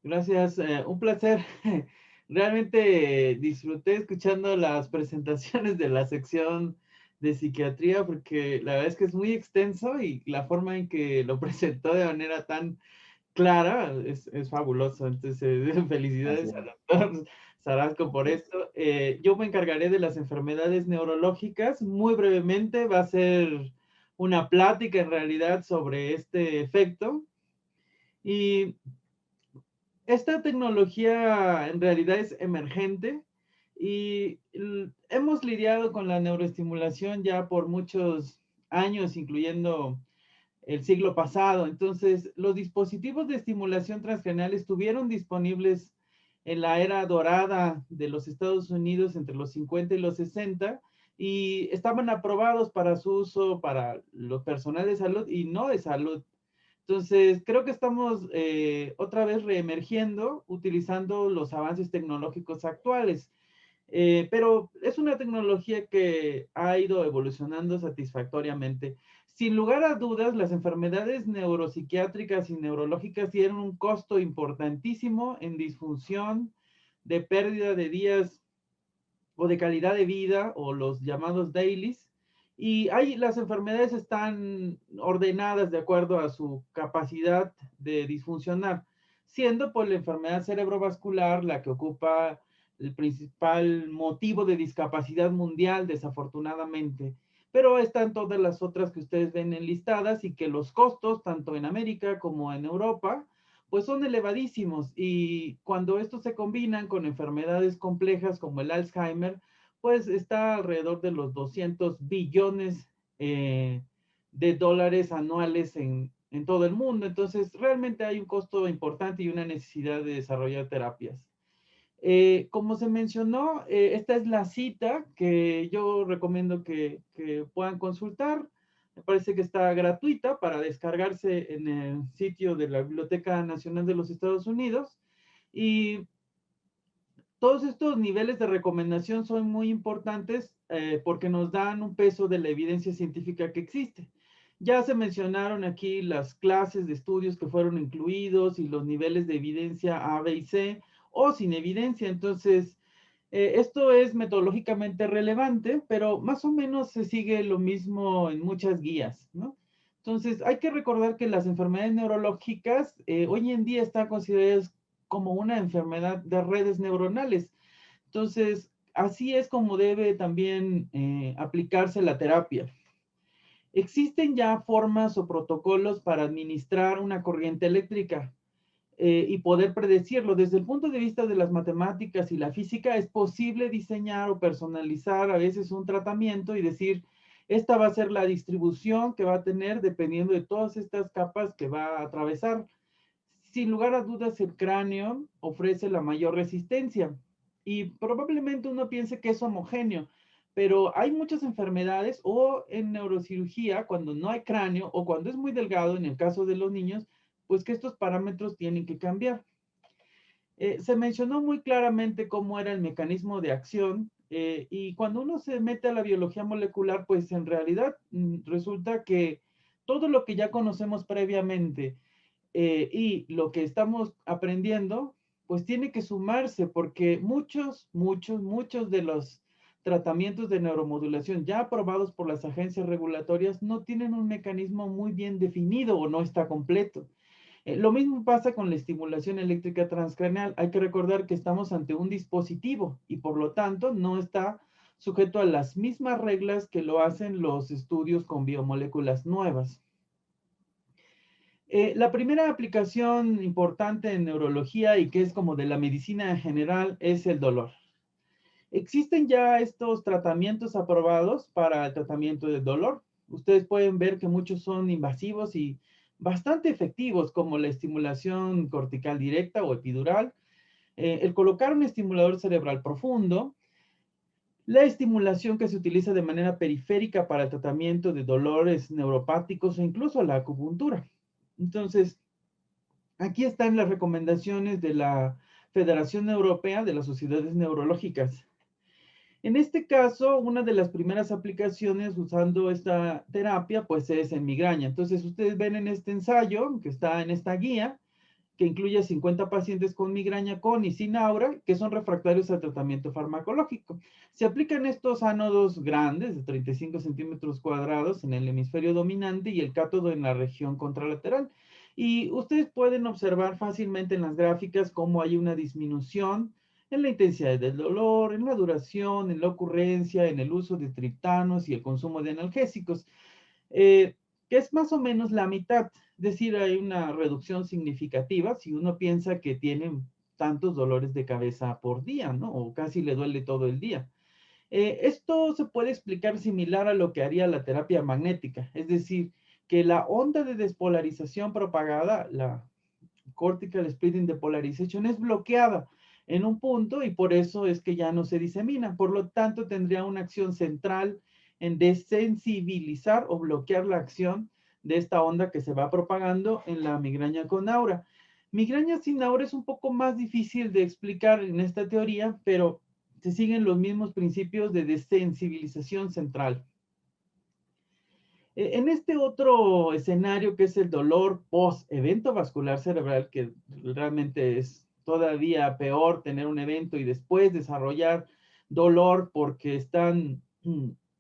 Gracias, un placer. Realmente disfruté escuchando las presentaciones de la sección de psiquiatría, porque la verdad es que es muy extenso y la forma en que lo presentó de manera tan clara es fabuloso. Entonces, felicidades al doctor Sarasco por esto. Yo me encargaré de las enfermedades neurológicas. Muy brevemente va a ser una plática en realidad sobre este efecto. Y esta tecnología en realidad es emergente y hemos lidiado con la neuroestimulación ya por muchos años, incluyendo el siglo pasado. Entonces, los dispositivos de estimulación transcranial estuvieron disponibles en la era dorada de los Estados Unidos entre los 50 y los 60 y estaban aprobados para su uso para los personal de salud y no de salud. Entonces, creo que estamos otra vez reemergiendo utilizando los avances tecnológicos actuales. Pero es una tecnología que ha ido evolucionando satisfactoriamente. Sin lugar a dudas, las enfermedades neuropsiquiátricas y neurológicas tienen un costo importantísimo en disfunción, de pérdida de días o de calidad de vida, o los llamados dailies. Y las enfermedades están ordenadas de acuerdo a su capacidad de disfuncionar, siendo pues la enfermedad cerebrovascular la que ocupa el principal motivo de discapacidad mundial, desafortunadamente. Pero están todas las otras que ustedes ven enlistadas y que los costos, tanto en América como en Europa, pues son elevadísimos. Y cuando estos se combinan con enfermedades complejas como el Alzheimer, pues está alrededor de los 200 billones de dólares anuales en todo el mundo. Entonces, realmente hay un costo importante y una necesidad de desarrollar terapias. Como se mencionó, esta es la cita que yo recomiendo que puedan consultar. Me parece que está gratuita para descargarse en el sitio de la Biblioteca Nacional de los Estados Unidos. Y todos estos niveles de recomendación son muy importantes porque nos dan un peso de la evidencia científica que existe. Ya se mencionaron aquí las clases de estudios que fueron incluidos y los niveles de evidencia A, B y C o sin evidencia. Entonces, esto es metodológicamente relevante, pero más o menos se sigue lo mismo en muchas guías, ¿no? Entonces, hay que recordar que las enfermedades neurológicas hoy en día están consideradas como una enfermedad de redes neuronales. Entonces, así es como debe también aplicarse la terapia. Existen ya formas o protocolos para administrar una corriente eléctrica y poder predecirlo. Desde el punto de vista de las matemáticas y la física, es posible diseñar o personalizar a veces un tratamiento y decir, esta va a ser la distribución que va a tener dependiendo de todas estas capas que va a atravesar. Sin lugar a dudas, el cráneo ofrece la mayor resistencia y probablemente uno piense que es homogéneo, pero hay muchas enfermedades o en neurocirugía, cuando no hay cráneo o cuando es muy delgado, en el caso de los niños, pues que estos parámetros tienen que cambiar. Se mencionó muy claramente cómo era el mecanismo de acción y cuando uno se mete a la biología molecular, pues en realidad resulta que todo lo que ya conocemos previamente y lo que estamos aprendiendo, pues tiene que sumarse porque muchos de los tratamientos de neuromodulación ya aprobados por las agencias regulatorias no tienen un mecanismo muy bien definido o no está completo. Lo mismo pasa con la estimulación eléctrica transcranial. Hay que recordar que estamos ante un dispositivo y por lo tanto no está sujeto a las mismas reglas que lo hacen los estudios con biomoléculas nuevas. La primera aplicación importante en neurología y que es como de la medicina en general es el dolor. Existen ya estos tratamientos aprobados para el tratamiento del dolor. Ustedes pueden ver que muchos son invasivos y bastante efectivos, como la estimulación cortical directa o epidural, el colocar un estimulador cerebral profundo, la estimulación que se utiliza de manera periférica para el tratamiento de dolores neuropáticos o incluso la acupuntura. Entonces, aquí están las recomendaciones de la Federación Europea de las Sociedades Neurológicas. En este caso, una de las primeras aplicaciones usando esta terapia, pues es en migraña. Entonces, ustedes ven en este ensayo, que está en esta guía, que incluye 50 pacientes con migraña con y sin aura, que son refractarios al tratamiento farmacológico. Se aplican estos ánodos grandes, de 35 centímetros cuadrados, en el hemisferio dominante y el cátodo en la región contralateral. Y ustedes pueden observar fácilmente en las gráficas cómo hay una disminución en la intensidad del dolor, en la duración, en la ocurrencia, en el uso de triptanos y el consumo de analgésicos, que es más o menos la mitad. Es decir, hay una reducción significativa si uno piensa que tienen tantos dolores de cabeza por día, ¿no? O casi le duele todo el día. Esto se puede explicar similar a lo que haría la terapia magnética, es decir, que la onda de despolarización propagada, la cortical splitting depolarization, es bloqueada en un punto y por eso es que ya no se disemina. Por lo tanto, tendría una acción central en desensibilizar o bloquear la acción de esta onda que se va propagando en la migraña con aura. Migraña sin aura es un poco más difícil de explicar en esta teoría, pero se siguen los mismos principios de desensibilización central. En este otro escenario que es el dolor post-evento vascular cerebral, que realmente es todavía peor tener un evento y después desarrollar dolor porque están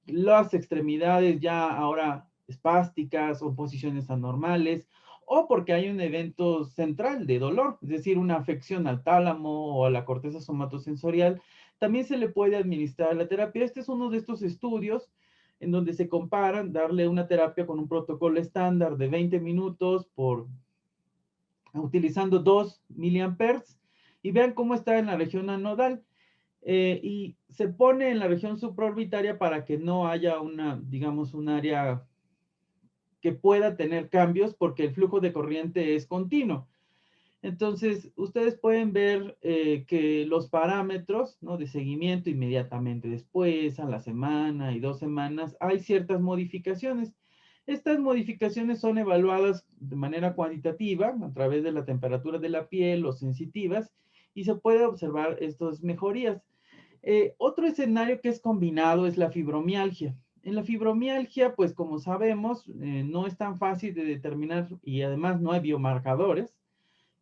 las extremidades ya ahora espásticas o posiciones anormales, o porque hay un evento central de dolor, es decir, una afección al tálamo o a la corteza somatosensorial, también se le puede administrar la terapia. Este es uno de estos estudios en donde se comparan darle una terapia con un protocolo estándar de 20 minutos utilizando 2 miliamperes y vean cómo está en la región anodal. Y se pone en la región supraorbitaria para que no haya digamos, un área que pueda tener cambios porque el flujo de corriente es continuo. Entonces, ustedes pueden ver que los parámetros, ¿no?, de seguimiento inmediatamente después, a la semana y 2 semanas, hay ciertas modificaciones. Estas modificaciones son evaluadas de manera cuantitativa a través de la temperatura de la piel o sensitivas y se puede observar estas mejorías. Otro escenario que es combinado es la fibromialgia. En la fibromialgia, pues como sabemos, no es tan fácil de determinar y además no hay biomarcadores.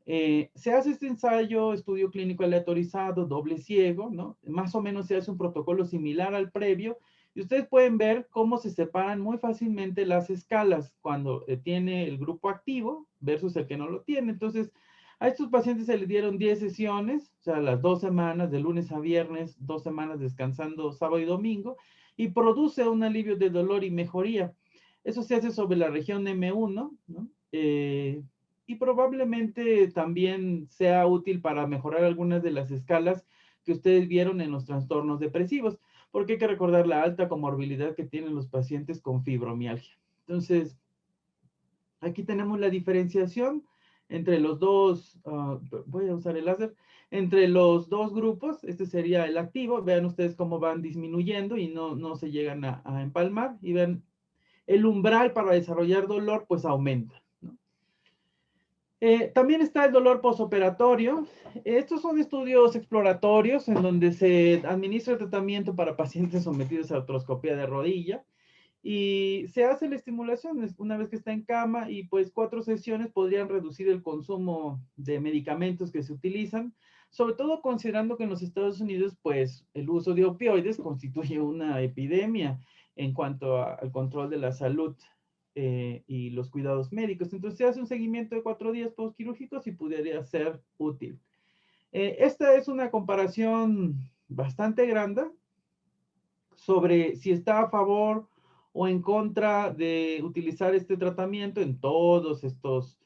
Se hace este ensayo, estudio clínico aleatorizado, doble ciego, ¿no? Más o menos se hace un protocolo similar al previo y ustedes pueden ver cómo se separan muy fácilmente las escalas cuando tiene el grupo activo versus el que no lo tiene. Entonces, a estos pacientes se les dieron 10 sesiones, o sea, las 2 semanas, de lunes a viernes, 2 semanas descansando sábado y domingo, y produce un alivio de dolor y mejoría. Eso se hace sobre la región M1, ¿no? Y probablemente también sea útil para mejorar algunas de las escalas que ustedes vieron en los trastornos depresivos, porque hay que recordar la alta comorbilidad que tienen los pacientes con fibromialgia. Entonces, aquí tenemos la diferenciación entre los dos, voy a usar el láser, entre los dos grupos. Este sería el activo. Vean ustedes cómo van disminuyendo y no se llegan a empalmar. Y ven, el umbral para desarrollar dolor pues aumenta. También está el dolor posoperatorio. Estos son estudios exploratorios en donde se administra tratamiento para pacientes sometidos a artroscopía de rodilla y se hace la estimulación una vez que está en cama y pues 4 sesiones podrían reducir el consumo de medicamentos que se utilizan, sobre todo considerando que en los Estados Unidos pues el uso de opioides constituye una epidemia en cuanto al control de la salud y los cuidados médicos. Entonces se hace un seguimiento de 4 días postquirúrgicos y podría ser útil. Esta es una comparación bastante grande sobre si está a favor o en contra de utilizar este tratamiento en todos estos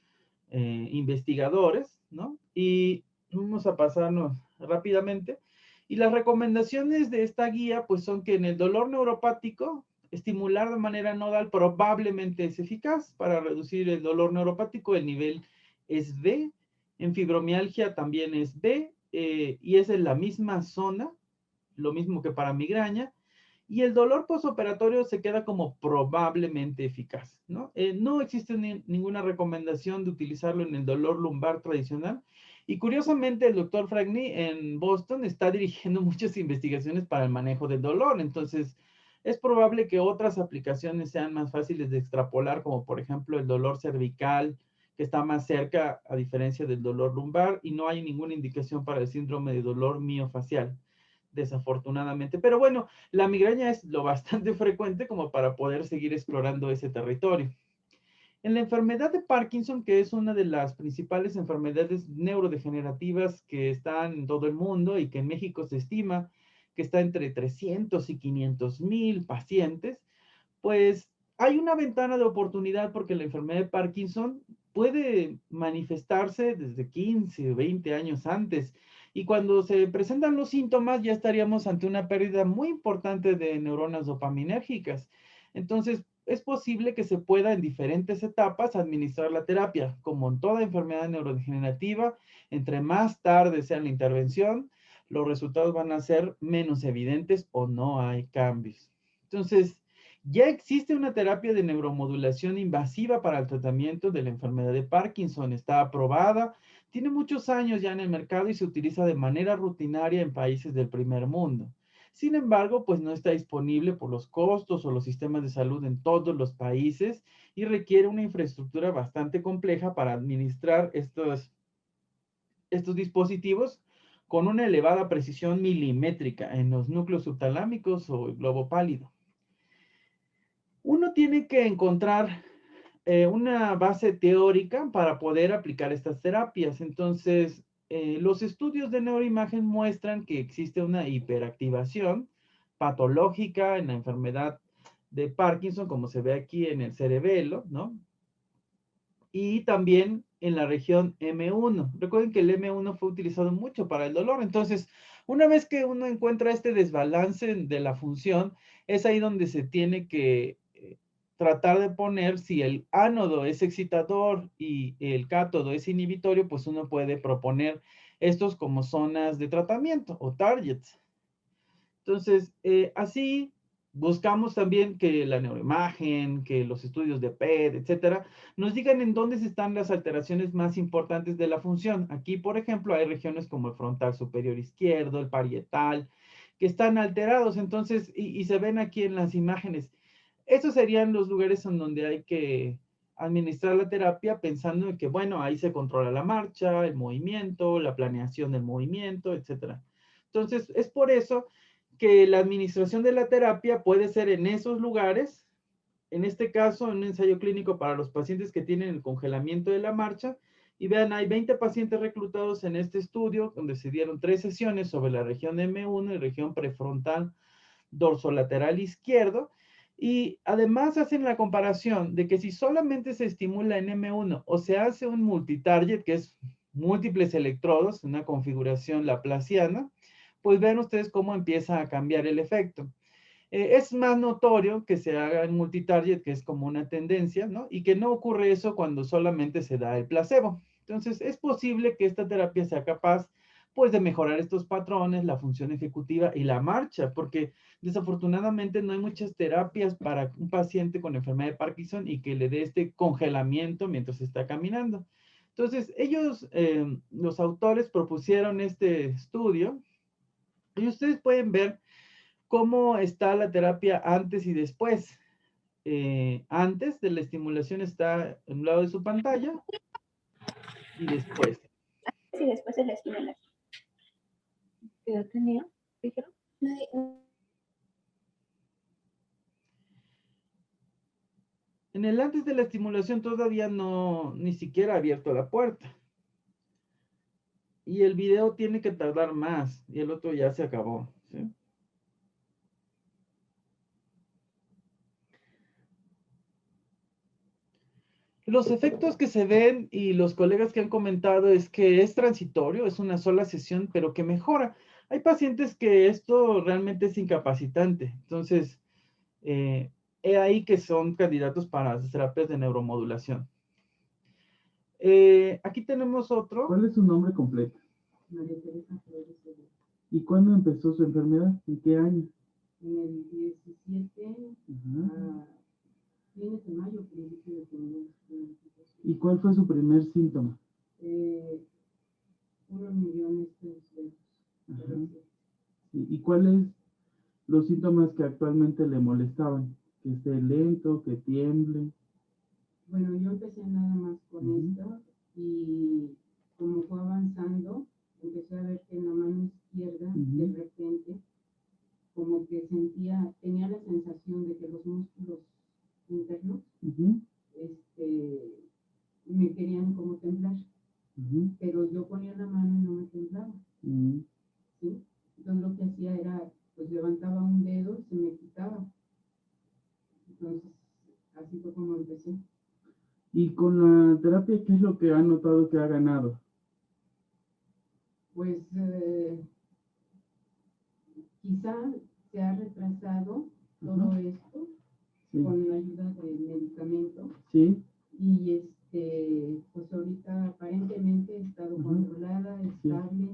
investigadores, ¿no? Y vamos a pasarnos rápidamente. Y las recomendaciones de esta guía, pues son que en el dolor neuropático, estimular de manera nodal probablemente es eficaz para reducir el dolor neuropático. El nivel es B. En fibromialgia también es B. Y es en la misma zona, lo mismo que para migraña. Y el dolor postoperatorio se queda como probablemente eficaz, ¿no? No existe ninguna recomendación de utilizarlo en el dolor lumbar tradicional. Y curiosamente, el doctor Fragny en Boston está dirigiendo muchas investigaciones para el manejo del dolor. Entonces, es probable que otras aplicaciones sean más fáciles de extrapolar, como por ejemplo el dolor cervical, que está más cerca a diferencia del dolor lumbar, y no hay ninguna indicación para el síndrome de dolor miofacial, desafortunadamente. Pero bueno, la migraña es lo bastante frecuente como para poder seguir explorando ese territorio. En la enfermedad de Parkinson, que es una de las principales enfermedades neurodegenerativas que están en todo el mundo y que en México se estima que está entre 300 y 500,000 pacientes, pues hay una ventana de oportunidad porque la enfermedad de Parkinson puede manifestarse desde 15 o 20 años antes. Y cuando se presentan los síntomas, ya estaríamos ante una pérdida muy importante de neuronas dopaminérgicas. Entonces, es posible que se pueda en diferentes etapas administrar la terapia. Como en toda enfermedad neurodegenerativa, entre más tarde sea la intervención, los resultados van a ser menos evidentes o no hay cambios. Entonces, ya existe una terapia de neuromodulación invasiva para el tratamiento de la enfermedad de Parkinson. Está aprobada, tiene muchos años ya en el mercado y se utiliza de manera rutinaria en países del primer mundo. Sin embargo, pues no está disponible por los costos o los sistemas de salud en todos los países y requiere una infraestructura bastante compleja para administrar estos dispositivos con una elevada precisión milimétrica en los núcleos subtalámicos o el globo pálido. Uno tiene que encontrar una base teórica para poder aplicar estas terapias. Entonces, los estudios de neuroimagen muestran que existe una hiperactivación patológica en la enfermedad de Parkinson, como se ve aquí en el cerebelo, ¿no? Y también en la región M1. Recuerden que el M1 fue utilizado mucho para el dolor. Entonces, una vez que uno encuentra este desbalance de la función, es ahí donde se tiene que tratar de poner, si el ánodo es excitador y el cátodo es inhibitorio, pues uno puede proponer estos como zonas de tratamiento o targets. Entonces, así buscamos también que la neuroimagen, que los estudios de PET, etcétera, nos digan en dónde están las alteraciones más importantes de la función. Aquí, por ejemplo, hay regiones como el frontal superior izquierdo, el parietal, que están alterados. Entonces, y se ven aquí en las imágenes. Estos serían los lugares en donde hay que administrar la terapia pensando en que, bueno, ahí se controla la marcha, el movimiento, la planeación del movimiento, etcétera. Entonces, es por eso que la administración de la terapia puede ser en esos lugares, en este caso, en un ensayo clínico para los pacientes que tienen el congelamiento de la marcha. Y vean, hay 20 pacientes reclutados en este estudio, donde se dieron 3 sesiones sobre la región M1 y región prefrontal dorsolateral izquierdo. Y además hacen la comparación de que si solamente se estimula en M1 o se hace un multitarget, que es múltiples electrodos, una configuración laplaciana, pues ven ustedes cómo empieza a cambiar el efecto. Es más notorio que se haga en multitarget, que es como una tendencia, ¿no? Y que no ocurre eso cuando solamente se da el placebo. Entonces, es posible que esta terapia sea capaz, pues, de mejorar estos patrones, la función ejecutiva y la marcha, porque desafortunadamente no hay muchas terapias para un paciente con enfermedad de Parkinson y que le dé este congelamiento mientras está caminando. Entonces, ellos, los autores propusieron este estudio y ustedes pueden ver cómo está la terapia antes y después. Antes de la estimulación está en un lado de su pantalla y después. Sí, después de la estimulación. ¿Qué edad tenía? ¿Dijeron? En el antes de la estimulación todavía no, ni siquiera ha abierto la puerta. Y el video tiene que tardar más y el otro ya se acabó, ¿sí? Los efectos que se ven y los colegas que han comentado es que es transitorio, es una sola sesión, pero que mejora. Hay pacientes que esto realmente es incapacitante. Entonces, he ahí que son candidatos para las terapias de neuromodulación. Aquí tenemos otro. ¿Cuál es su nombre completo? María Teresa Flores Segura. ¿Y cuándo empezó su enfermedad? ¿En qué año? En el 17 a fines de mayo, principio de febrero. ¿Y cuál fue su primer síntoma? Unos millones de dedos. ¿Y cuáles los síntomas que actualmente le molestaban? Que esté lento, que tiemble. Bueno, yo empecé nada más con Ujú. esto y como fue avanzando, empecé a ver que en la mano izquierda, de Ujú. repente, como que tenía la sensación de que los músculos internos, Ujú. me querían como temblar, Ujú. pero yo ponía la mano y no me temblaba, Ujú. ¿sí? Entonces lo que hacía era, pues levantaba un dedo y se me quitaba. Entonces, así fue como empecé. Y con la terapia, ¿qué es lo que ha notado que ha ganado? Pues quizá se ha retrasado todo Ajá. esto Sí. con la ayuda de medicamentos Sí. y pues ahorita aparentemente he estado Ajá. controlada, Sí. estable.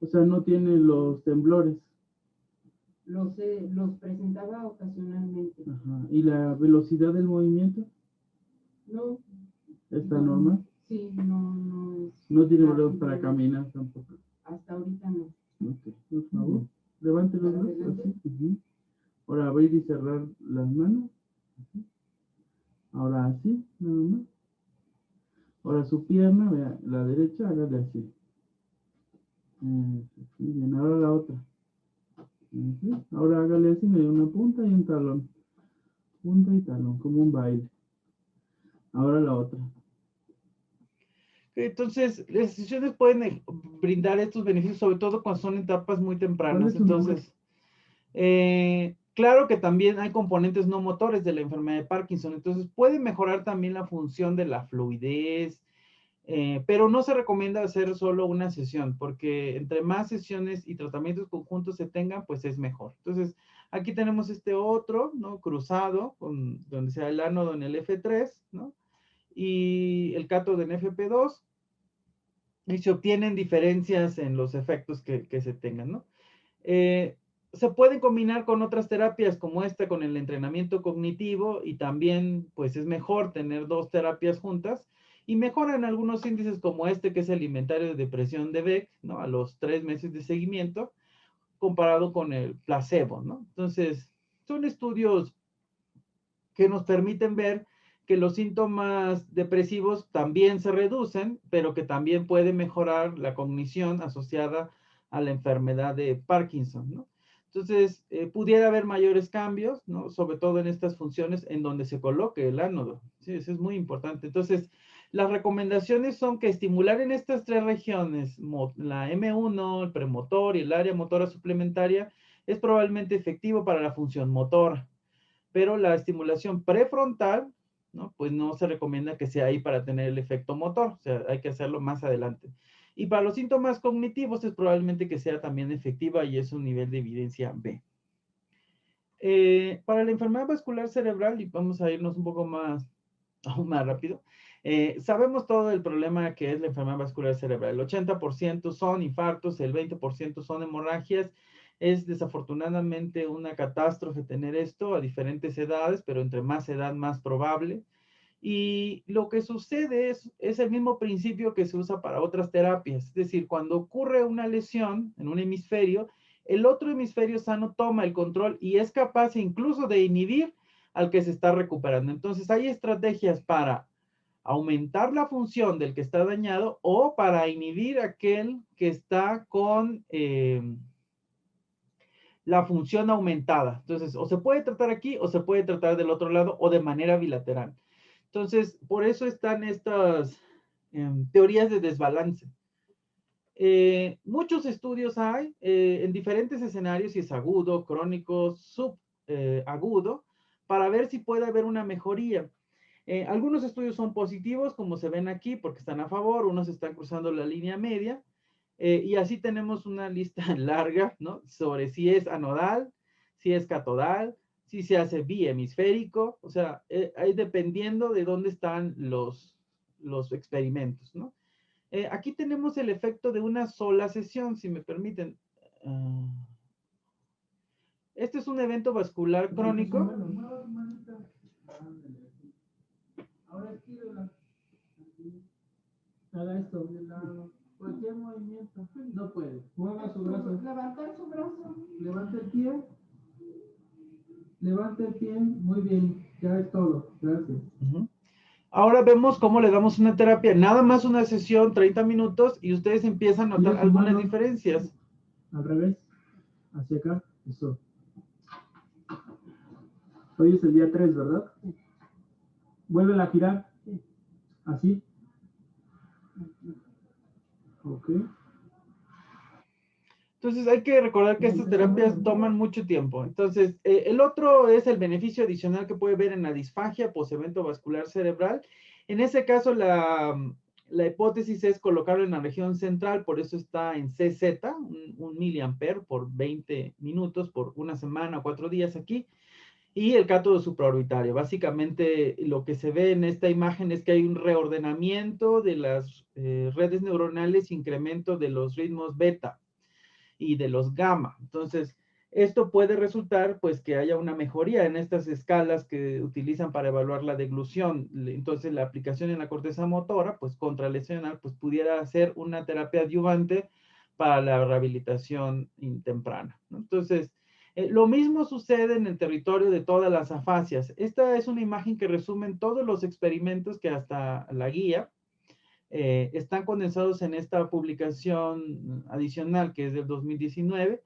O sea, no tiene los temblores. Los presentaba ocasionalmente. Ajá. ¿Y la velocidad del movimiento No, está no, normal? sí, no es No tiene problemas rápido. para caminar tampoco. Hasta ahorita no. Ok, por favor. Levante los Para brazos adelante. así. Ujú. Ahora abrir y cerrar las manos. Ujú. Ahora así, nada más. Ahora su pierna, vea, la derecha, hágale así. Muy bien, ahora la otra. Ujú. Ahora hágale así, me dio una punta y un talón. Punta y talón, como un baile. Ahora la otra. Entonces, las sesiones pueden brindar estos beneficios, sobre todo cuando son etapas muy ¿Cuál tempranas. es su nombre? Entonces, claro que también hay componentes no motores de la enfermedad de Parkinson, entonces puede mejorar también la función de la fluidez, pero no se recomienda hacer solo una sesión, porque entre más sesiones y tratamientos conjuntos se tengan, pues es mejor. Entonces, aquí tenemos este otro, ¿no? Cruzado, donde sea el ánodo en el F3, ¿no? Y el cátodo en FP2, y se obtienen diferencias en los efectos que se tengan, ¿no? Se pueden combinar con otras terapias como esta, con el entrenamiento cognitivo, y también pues es mejor tener dos terapias juntas y mejoran algunos índices como este que es el inventario de depresión de Beck, ¿no? A los 3 meses de seguimiento comparado con el placebo, ¿no? Entonces, son estudios que nos permiten ver que los síntomas depresivos también se reducen, pero que también puede mejorar la cognición asociada a la enfermedad de Parkinson, ¿no? Entonces, pudiera haber mayores cambios, ¿no? Sobre todo en estas funciones en donde se coloque el ánodo. Sí, eso es muy importante. Entonces, las recomendaciones son que estimular en estas tres regiones, la M1, el premotor y el área motora suplementaria, es probablemente efectivo para la función motora, pero la estimulación prefrontal, ¿no? Pues no se recomienda que sea ahí para tener el efecto motor, o sea, hay que hacerlo más adelante. Y para los síntomas cognitivos es probablemente que sea también efectiva y es un nivel de evidencia B. Para la enfermedad vascular cerebral, y vamos a irnos un poco más, aún más rápido, sabemos todo el problema que es la enfermedad vascular cerebral. El 80% son infartos, el 20% son hemorragias. Es desafortunadamente una catástrofe tener esto a diferentes edades, pero entre más edad, más probable. Y lo que sucede es el mismo principio que se usa para otras terapias. Es decir, cuando ocurre una lesión en un hemisferio, el otro hemisferio sano toma el control y es capaz incluso de inhibir al que se está recuperando. Entonces, hay estrategias para aumentar la función del que está dañado o para inhibir aquel que está con la función aumentada. Entonces, o se puede tratar aquí o se puede tratar del otro lado o de manera bilateral. Entonces, por eso están estas teorías de desbalance. Muchos estudios hay en diferentes escenarios, si es agudo, crónico, subagudo, para ver si puede haber una mejoría. Algunos estudios son positivos, como se ven aquí, porque están a favor, unos están cruzando la línea media, y así tenemos una lista larga, ¿no? Sobre si es anodal, si es catodal, si se hace bihemisférico, o sea, dependiendo de dónde están los experimentos, ¿no? Aquí tenemos el efecto de una sola sesión, si me permiten. Este es un evento vascular crónico. Ahora estírela. Haga esto. Cualquier movimiento. No puede. Mueva su brazo. Levantar su brazo. Levante el pie. Levante el pie. Muy bien. Ya es todo. Gracias. Ahora vemos cómo le damos una terapia, nada más una sesión, 30 minutos, y ustedes empiezan a notar algunas diferencias. Al revés, hacia acá, eso. Hoy es el día 3, ¿verdad? Vuelven a girar, así. Ok. Entonces hay que recordar que estas terapias toman mucho tiempo. Entonces, el otro es el beneficio adicional que puede ver en la disfagia post-evento vascular cerebral. En ese caso, la hipótesis es colocarlo en la región central, por eso está en CZ, un miliampere por 20 minutos, por una semana o 4 días aquí, y el cátodo supraorbitario. Básicamente, lo que se ve en esta imagen es que hay un reordenamiento de las redes neuronales, incremento de los ritmos beta y de los gamma. Entonces, esto puede resultar pues que haya una mejoría en estas escalas que utilizan para evaluar la deglución. Entonces, la aplicación en la corteza motora, pues contralesional, pues pudiera ser una terapia adyuvante para la rehabilitación temprana, ¿no? Entonces, lo mismo sucede en el territorio de todas las afasias. Esta es una imagen que resumen todos los experimentos que hasta la guía están condensados en esta publicación adicional que es del 2019.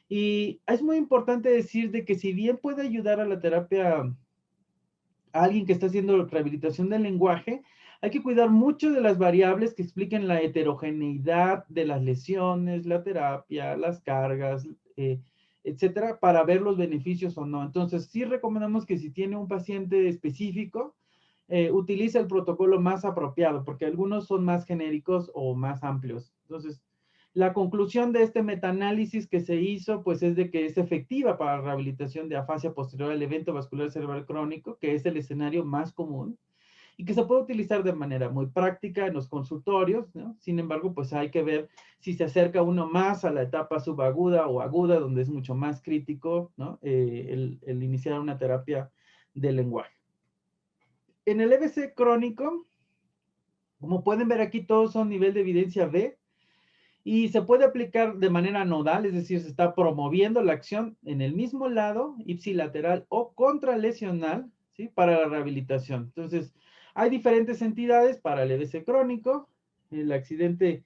Y es muy importante decir de que si bien puede ayudar a la terapia a alguien que está haciendo rehabilitación del lenguaje, hay que cuidar mucho de las variables que expliquen la heterogeneidad de las lesiones, la terapia, las cargas, etcétera, para ver los beneficios o no. Entonces, sí recomendamos que si tiene un paciente específico, utiliza el protocolo más apropiado, porque algunos son más genéricos o más amplios. Entonces, la conclusión de este metaanálisis que se hizo, pues es de que es efectiva para la rehabilitación de afasia posterior al evento vascular cerebral crónico, que es el escenario más común, y que se puede utilizar de manera muy práctica en los consultorios, ¿no? Sin embargo, pues hay que ver si se acerca uno más a la etapa subaguda o aguda, donde es mucho más crítico, ¿no? El iniciar una terapia del lenguaje. En el EBC crónico, como pueden ver aquí, todos son nivel de evidencia B y se puede aplicar de manera nodal, es decir, se está promoviendo la acción en el mismo lado, ipsilateral o contralesional, ¿sí? Para la rehabilitación. Entonces, hay diferentes entidades para el EBC crónico, el accidente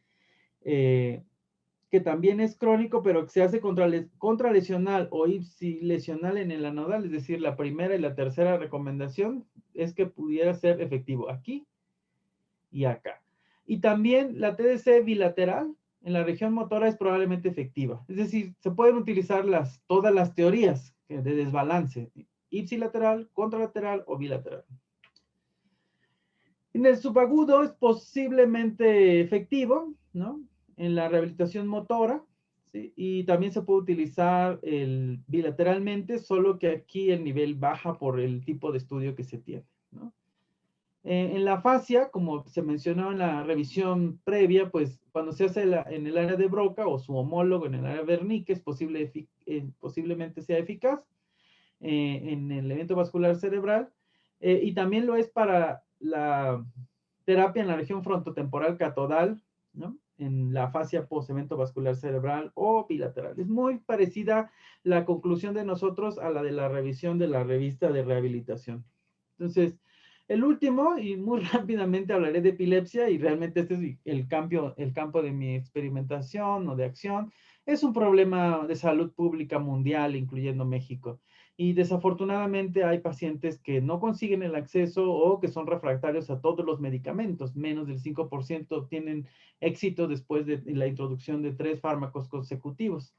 que también es crónico, pero que se hace contralesional o ipsilesional en el anodal, es decir, la primera y la tercera recomendación es que pudiera ser efectivo aquí y acá. Y también la TDC bilateral en la región motora es probablemente efectiva. Es decir, se pueden utilizar todas las teorías de desbalance, ipsilateral, contralateral o bilateral. En el subagudo es posiblemente efectivo, ¿no? En la rehabilitación motora, ¿sí? Y también se puede utilizar bilateralmente, solo que aquí el nivel baja por el tipo de estudio que se tiene, ¿no? En la afasia, como se mencionó en la revisión previa, pues cuando se hace en el área de Broca o su homólogo en el área de Wernicke, es posiblemente sea eficaz en el evento vascular cerebral, y también lo es para la terapia en la región frontotemporal catodal, ¿no? En la afasia post-evento vascular cerebral o bilateral. Es muy parecida la conclusión de nosotros a la de la revisión de la revista de rehabilitación. Entonces, el último, y muy rápidamente hablaré de epilepsia, y realmente este es el campo de mi experimentación o de acción. Es un problema de salud pública mundial, incluyendo México. Y desafortunadamente hay pacientes que no consiguen el acceso o que son refractarios a todos los medicamentos. Menos del 5% tienen éxito después de la introducción de 3 fármacos consecutivos.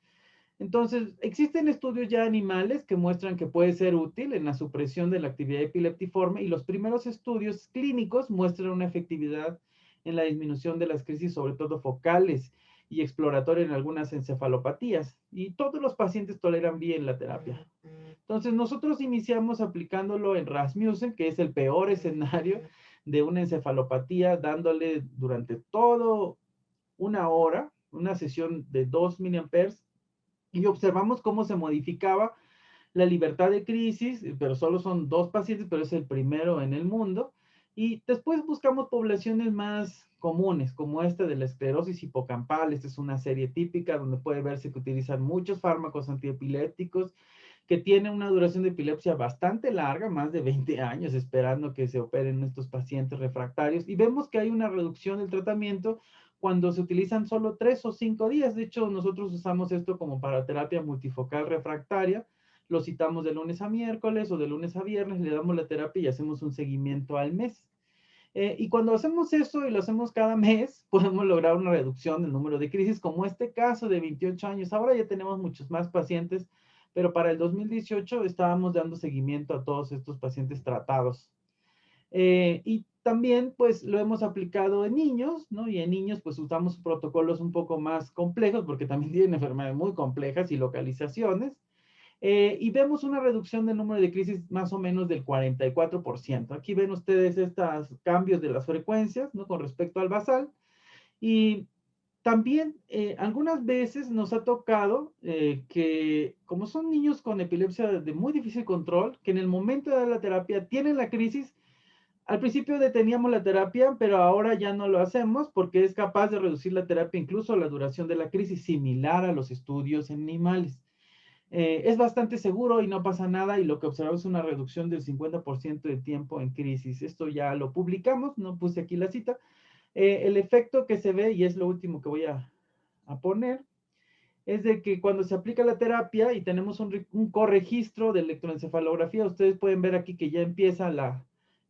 Entonces, existen estudios ya animales que muestran que puede ser útil en la supresión de la actividad epileptiforme y los primeros estudios clínicos muestran una efectividad en la disminución de las crisis, sobre todo focales y exploratoria en algunas encefalopatías. Y todos los pacientes toleran bien la terapia. Entonces, nosotros iniciamos aplicándolo en Rasmussen, que es el peor escenario de una encefalopatía, dándole durante todo una hora, una sesión de 2 miliamperes, y observamos cómo se modificaba la libertad de crisis, pero solo son 2 pacientes, pero es el primero en el mundo. Y después buscamos poblaciones más comunes, como esta de la esclerosis hipocampal. Esta es una serie típica donde puede verse que utilizan muchos fármacos antiepilépticos que tiene una duración de epilepsia bastante larga, más de 20 años esperando que se operen estos pacientes refractarios, y vemos que hay una reducción del tratamiento cuando se utilizan solo 3 o 5 días. De hecho, nosotros usamos esto como para terapia multifocal refractaria, lo citamos de lunes a miércoles o de lunes a viernes, le damos la terapia y hacemos un seguimiento al mes. Y cuando hacemos eso y lo hacemos cada mes, podemos lograr una reducción del número de crisis, como este caso de 28 años. Ahora ya tenemos muchos más pacientes, pero para el 2018 estábamos dando seguimiento a todos estos pacientes tratados. Y también, pues, lo hemos aplicado en niños, ¿no? Y en niños, pues, usamos protocolos un poco más complejos, porque también tienen enfermedades muy complejas y localizaciones. Y vemos una reducción del número de crisis más o menos del 44%. Aquí ven ustedes estos cambios de las frecuencias, ¿no? Con respecto al basal. Y también algunas veces nos ha tocado que como son niños con epilepsia de muy difícil control, que en el momento de dar la terapia tienen la crisis. Al principio deteníamos la terapia, pero ahora ya no lo hacemos porque es capaz de reducir la terapia incluso a la duración de la crisis, similar a los estudios en animales. Es bastante seguro y no pasa nada, y lo que observamos es una reducción del 50% de tiempo en crisis. Esto ya lo publicamos, no puse aquí la cita. El efecto que se ve, y es lo último que voy a poner, es de que cuando se aplica la terapia y tenemos un corregistro de electroencefalografía, ustedes pueden ver aquí que ya empieza la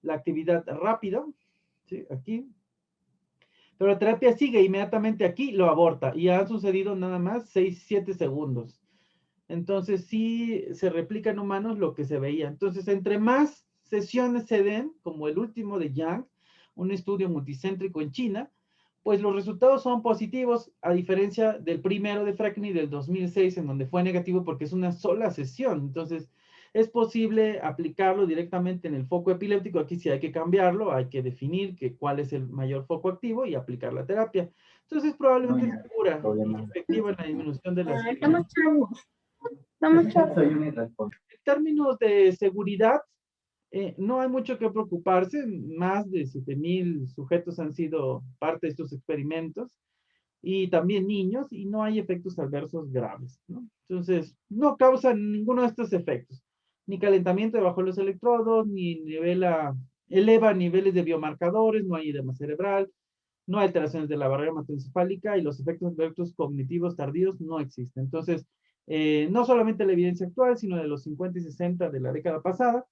actividad rápida, ¿sí? Aquí. Pero la terapia sigue inmediatamente aquí, lo aborta, y ha sucedido nada más 6-7 segundos. Entonces, sí se replica en humanos lo que se veía. Entonces, entre más sesiones se den, como el último de Yang, un estudio multicéntrico en China, pues los resultados son positivos, a diferencia del primero de Frackney del 2006, en donde fue negativo porque es una sola sesión. Entonces, es posible aplicarlo directamente en el foco epiléptico. Aquí sí hay que cambiarlo, hay que definir cuál es el mayor foco activo y aplicar la terapia. Entonces, probablemente es segura y efectiva en la disminución de las... Estamos chavos. Estamos chavos. En términos de seguridad, no hay mucho que preocuparse. Más de 7,000 sujetos han sido parte de estos experimentos, y también niños, y no hay efectos adversos graves, ¿no? Entonces, no causan ninguno de estos efectos. Ni calentamiento debajo de los electrodos, ni eleva niveles de biomarcadores, no hay edema cerebral, no hay alteraciones de la barrera hematoencefálica, y los efectos adversos cognitivos tardíos no existen. Entonces, no solamente la evidencia actual, sino de los 50 y 60 de la década pasada,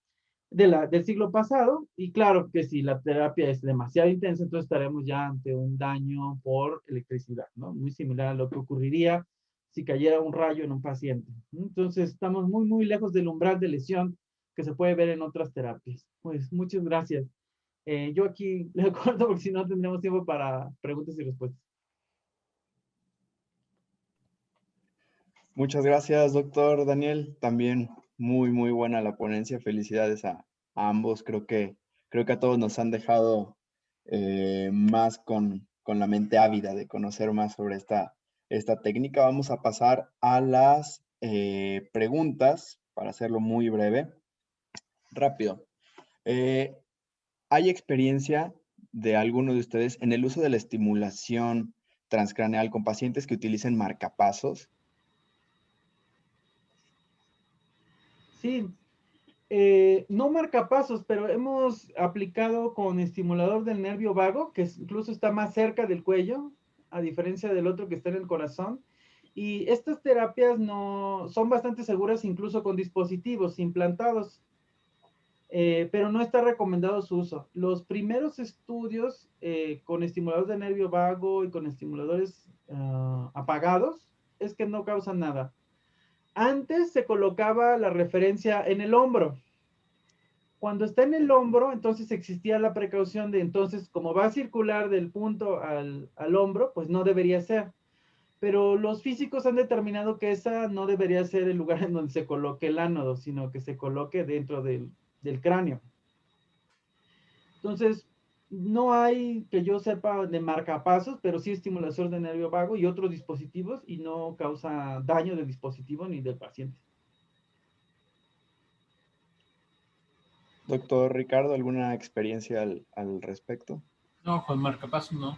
del siglo pasado, y claro que si la terapia es demasiado intensa, entonces estaremos ya ante un daño por electricidad, ¿no? Muy similar a lo que ocurriría si cayera un rayo en un paciente. Entonces estamos muy, muy lejos del umbral de lesión que se puede ver en otras terapias. Pues muchas gracias. Yo aquí le corto porque si no tendremos tiempo para preguntas y respuestas. Muchas gracias, doctor Daniel. También muy, muy buena la ponencia. Felicidades a ambos. Creo que a todos nos han dejado más con la mente ávida de conocer más sobre esta técnica. Vamos a pasar a las preguntas para hacerlo muy breve. Rápido. ¿Hay experiencia de alguno de ustedes en el uso de la estimulación transcraneal con pacientes que utilicen marcapasos? Sí, no marcapasos, pero hemos aplicado con estimulador del nervio vago, que incluso está más cerca del cuello, a diferencia del otro que está en el corazón. Y estas terapias no son bastante seguras, incluso con dispositivos implantados, pero no está recomendado su uso. Los primeros estudios con estimuladores de nervio vago y con estimuladores apagados es que no causan nada. Antes se colocaba la referencia en el hombro. Cuando está en el hombro, entonces existía la precaución de, entonces, como va a circular del punto al hombro, pues no debería ser. Pero los físicos han determinado que esa no debería ser el lugar en donde se coloque el ánodo, sino que se coloque dentro del cráneo. Entonces, no hay, que yo sepa, de marcapasos, pero sí estimulación de nervio vago y otros dispositivos, y no causa daño del dispositivo ni del paciente. Doctor Ricardo, ¿alguna experiencia al respecto? No, con marcapasos no.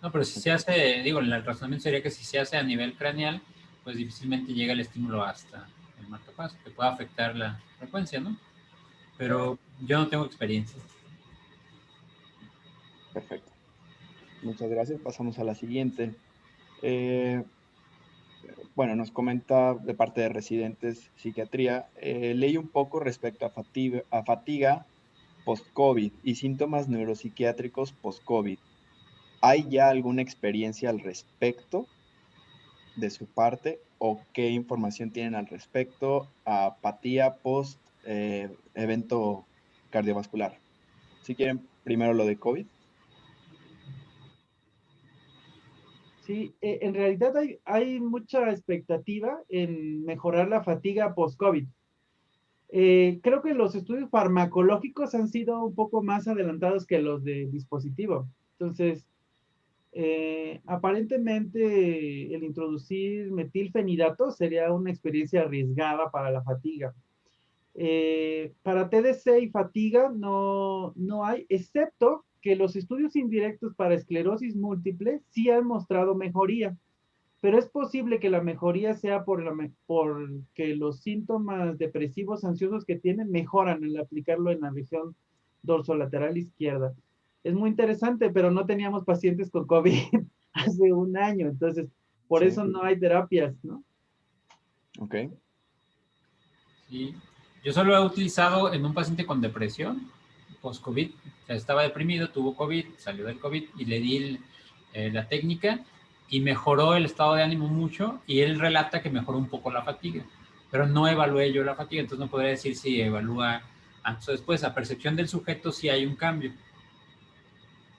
No, pero si se hace, digo, el razonamiento sería que si se hace a nivel craneal, pues difícilmente llega el estímulo hasta el marcapasos, que pueda afectar la frecuencia, ¿no? Pero yo no tengo experiencia. Perfecto. Muchas gracias. Pasamos a la siguiente. Bueno, nos comenta de parte de Residentes Psiquiatría, leí un poco respecto a fatiga post-COVID y síntomas neuropsiquiátricos post-COVID. ¿Hay ya alguna experiencia al respecto de su parte o qué información tienen al respecto a apatía post evento cardiovascular? Si quieren, primero lo de COVID. Sí, en realidad hay mucha expectativa en mejorar la fatiga post-COVID. Creo que los estudios farmacológicos han sido un poco más adelantados que los de dispositivo. Entonces, aparentemente el introducir metilfenidato sería una experiencia arriesgada para la fatiga. Para TDC y fatiga no hay, excepto que los estudios indirectos para esclerosis múltiple sí han mostrado mejoría, pero es posible que la mejoría sea porque los síntomas depresivos ansiosos que tienen mejoran al aplicarlo en la región dorsolateral izquierda. Es muy interesante, pero no teníamos pacientes con COVID hace un año, entonces por Sí. eso no hay terapias, ¿no? Ok. Sí. Yo solo he utilizado en un paciente con depresión post-COVID. O sea, estaba deprimido, tuvo COVID, salió del COVID y le di la técnica y mejoró el estado de ánimo mucho y él relata que mejoró un poco la fatiga, pero no evalué yo la fatiga, entonces no podría decir si evalúa antes o después. A percepción del sujeto sí hay un cambio.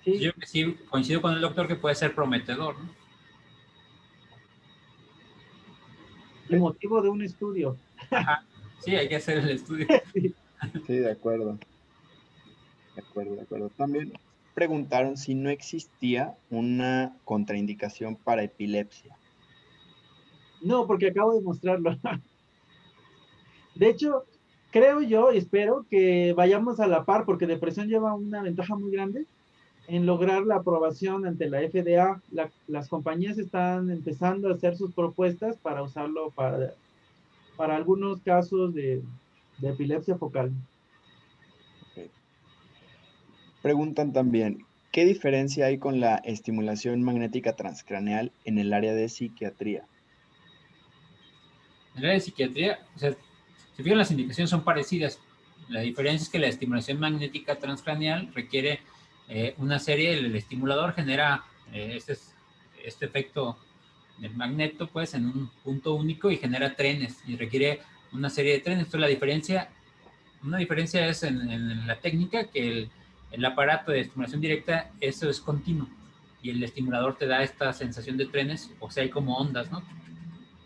Sí, Yo sí coincido con el doctor que puede ser prometedor, ¿no? y motivo de un estudio. Ajá. Sí, hay que hacer el estudio. Sí. Sí, de acuerdo. De acuerdo, de acuerdo. También preguntaron si no existía una contraindicación para epilepsia. No, porque acabo de mostrarlo. De hecho, creo yo, espero que vayamos a la par, porque depresión lleva una ventaja muy grande en lograr la aprobación ante la FDA. Las compañías están empezando a hacer sus propuestas para usarlo para algunos casos de epilepsia focal. Ok. Preguntan también, ¿qué diferencia hay con la estimulación magnética transcraneal en el área de psiquiatría? En el área de psiquiatría, o sea, si fijan, las indicaciones son parecidas. La diferencia es que la estimulación magnética transcraneal requiere una serie, el estimulador genera este efecto del magneto, pues, en un punto único y genera trenes y requiere una serie de trenes. Entonces, una diferencia es en la técnica que el aparato de estimulación directa, eso es continuo y el estimulador te da esta sensación de trenes, o sea, hay como ondas, ¿no?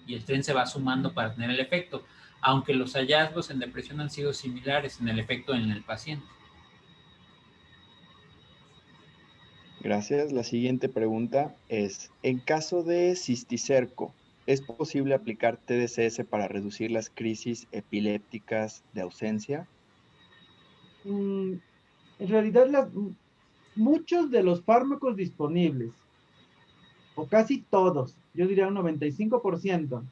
Y el tren se va sumando para tener el efecto, aunque los hallazgos en depresión han sido similares en el efecto en el paciente. Gracias. La siguiente pregunta es, en caso de cisticerco, ¿es posible aplicar TDCS para reducir las crisis epilépticas de ausencia? En realidad, muchos de los fármacos disponibles, o casi todos, yo diría un 95%,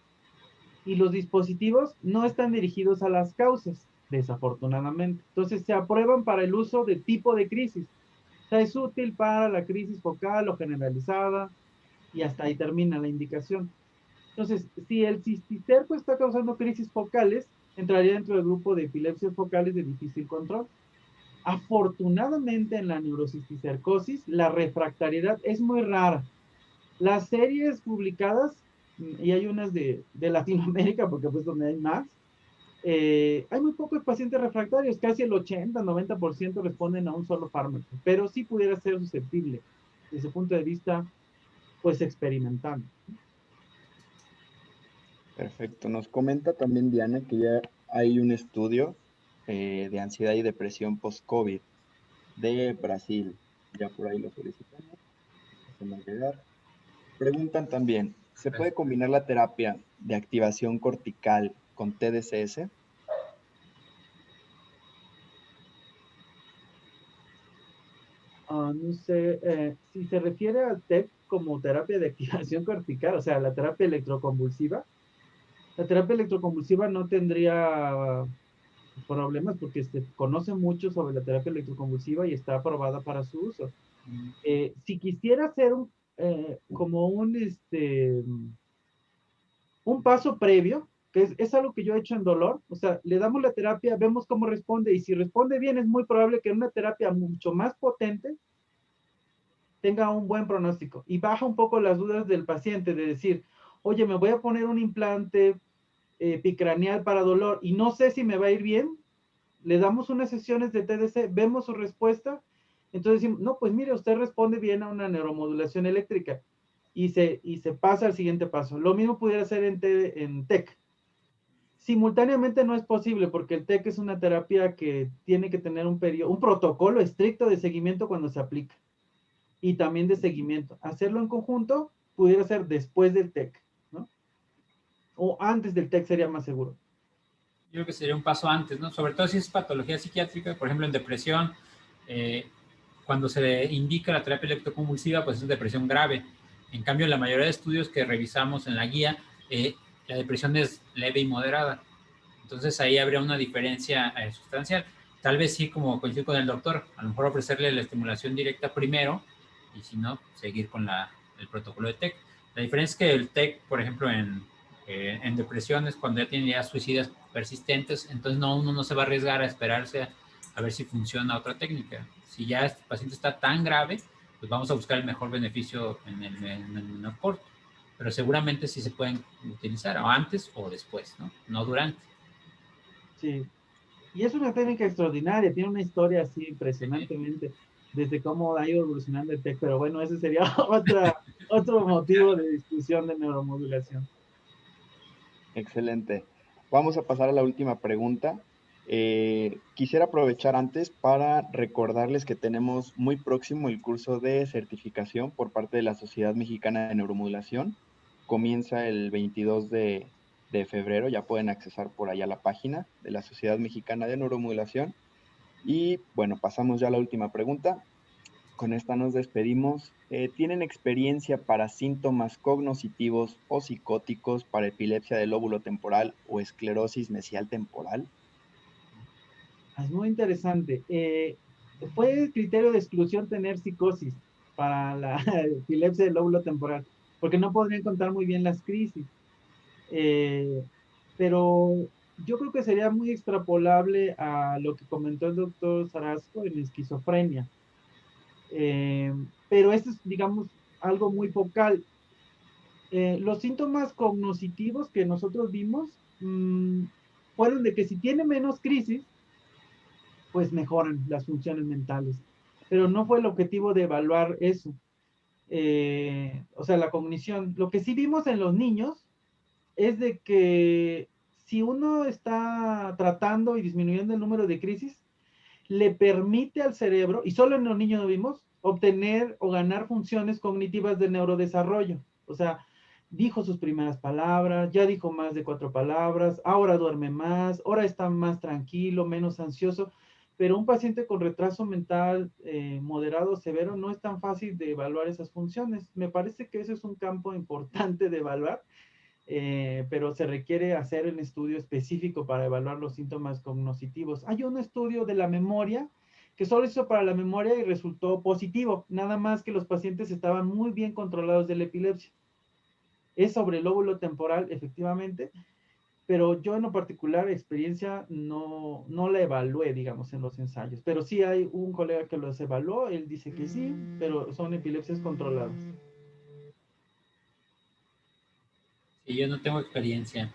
y los dispositivos no están dirigidos a las causas, desafortunadamente. Entonces se aprueban para el uso de tipo de crisis. O sea, es útil para la crisis focal o generalizada y hasta ahí termina la indicación. Entonces, si el cisticerco está causando crisis focales, entraría dentro del grupo de epilepsias focales de difícil control. Afortunadamente en la neurocisticercosis, la refractariedad es muy rara. Las series publicadas, y hay unas de Latinoamérica, porque pues donde hay más, hay muy pocos pacientes refractarios, casi el 80-90% responden a un solo fármaco, pero sí pudiera ser susceptible desde el punto de vista, pues, experimental. Perfecto. Nos comenta también Diana que ya hay un estudio de ansiedad y depresión post-COVID de Brasil. Ya por ahí lo solicitamos. Hacemos llegar. Preguntan también, ¿se puede combinar la terapia de activación cortical con TDCS? No sé, si se refiere al TEC como terapia de activación cortical, o sea, la terapia electroconvulsiva, La terapia electroconvulsiva no tendría problemas porque se conoce mucho sobre la terapia electroconvulsiva y está aprobada para su uso. Si quisiera hacer como un paso previo, que es algo que yo he hecho en dolor, o sea, le damos la terapia, vemos cómo responde, y si responde bien, es muy probable que en una terapia mucho más potente tenga un buen pronóstico y baja un poco las dudas del paciente de decir, oye, me voy a poner un implante epicraneal para dolor y no sé si me va a ir bien. Le damos unas sesiones de TDC, vemos su respuesta, entonces decimos, no, pues mire, usted responde bien a una neuromodulación eléctrica y se pasa al siguiente paso. Lo mismo pudiera ser en TEC. Simultáneamente no es posible porque el TEC es una terapia que tiene que tener un protocolo estricto de seguimiento cuando se aplica y también de seguimiento. Hacerlo en conjunto pudiera ser después del TEC, ¿no? O antes del TEC sería más seguro. Yo creo que sería un paso antes, ¿no? Sobre todo si es patología psiquiátrica, por ejemplo, en depresión, cuando se le indica la terapia electroconvulsiva, pues es depresión grave. En cambio, en la mayoría de estudios que revisamos en la guía, la depresión es leve y moderada. Entonces ahí habría una diferencia sustancial. Tal vez sí, como coincido con el doctor, a lo mejor ofrecerle la estimulación directa primero y si no, seguir con el protocolo de TEC. La diferencia es que el TEC, por ejemplo, en depresiones, cuando ya tiene ideas suicidas persistentes, entonces uno no se va a arriesgar a esperarse a ver si funciona otra técnica. Si ya este paciente está tan grave, pues vamos a buscar el mejor beneficio en el menor corto. Pero seguramente sí se pueden utilizar, o antes o después, ¿no? No durante. Sí. Y es una técnica extraordinaria, tiene una historia así impresionantemente, desde cómo ha ido evolucionando el TEC, pero bueno, ese sería otro motivo de discusión de neuromodulación. Excelente. Vamos a pasar a la última pregunta. Quisiera aprovechar antes para recordarles que tenemos muy próximo el curso de certificación por parte de la Sociedad Mexicana de Neuromodulación. Comienza el 22 de febrero, ya pueden accesar por allá a la página de la Sociedad Mexicana de Neuromodulación. Y bueno, pasamos ya a la última pregunta. Con esta nos despedimos. ¿Tienen experiencia para síntomas cognitivos o psicóticos para epilepsia del lóbulo temporal o esclerosis mesial temporal? Es muy interesante. Fue criterio de exclusión tener psicosis para la epilepsia del lóbulo temporal, porque no podrían contar muy bien las crisis. Pero yo creo que sería muy extrapolable a lo que comentó el doctor Sarasco en esquizofrenia. Pero esto es, digamos, algo muy focal. Los síntomas cognitivos que nosotros vimos fueron de que si tiene menos crisis, pues mejoran las funciones mentales. Pero no fue el objetivo de evaluar eso. O sea, la cognición. Lo que sí vimos en los niños es de que si uno está tratando y disminuyendo el número de crisis, le permite al cerebro, y solo en los niños lo vimos, obtener o ganar funciones cognitivas del neurodesarrollo. O sea, dijo sus primeras palabras, ya dijo más de 4 palabras, ahora duerme más, ahora está más tranquilo, menos ansioso. Pero un paciente con retraso mental moderado o severo no es tan fácil de evaluar esas funciones. Me parece que ese es un campo importante de evaluar, pero se requiere hacer un estudio específico para evaluar los síntomas cognitivos. Hay un estudio de la memoria que solo hizo para la memoria y resultó positivo, nada más que los pacientes estaban muy bien controlados de la epilepsia. Es sobre el lóbulo temporal, efectivamente, pero yo en lo particular experiencia no la evalué, digamos, en los ensayos, pero sí hay un colega que los evaluó, él dice que sí, pero son epilepsias controladas. Sí, yo no tengo experiencia.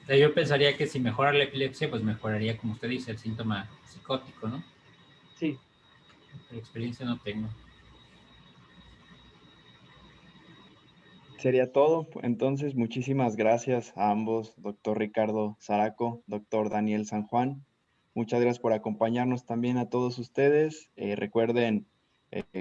O sea, yo pensaría que si mejora la epilepsia, pues mejoraría, como usted dice, el síntoma psicótico, ¿no? Sí. Pero experiencia no tengo. Sería todo. Entonces, muchísimas gracias a ambos, doctor Ricardo Zaraco, doctor Daniel San Juan. Muchas gracias por acompañarnos también a todos ustedes. Recuerden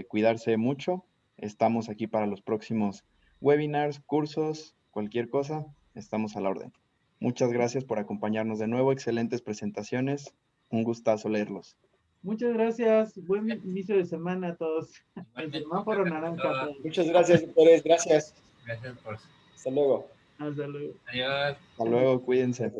cuidarse mucho. Estamos aquí para los próximos webinars, cursos, cualquier cosa. Estamos a la orden. Muchas gracias por acompañarnos de nuevo. Excelentes presentaciones. Un gustazo leerlos. Muchas gracias. Buen inicio de semana a todos. El semáforo naranja. Muchas gracias, doctores. Gracias. Gracias por... Hasta luego. Hasta luego. Adiós. Hasta luego, cuídense.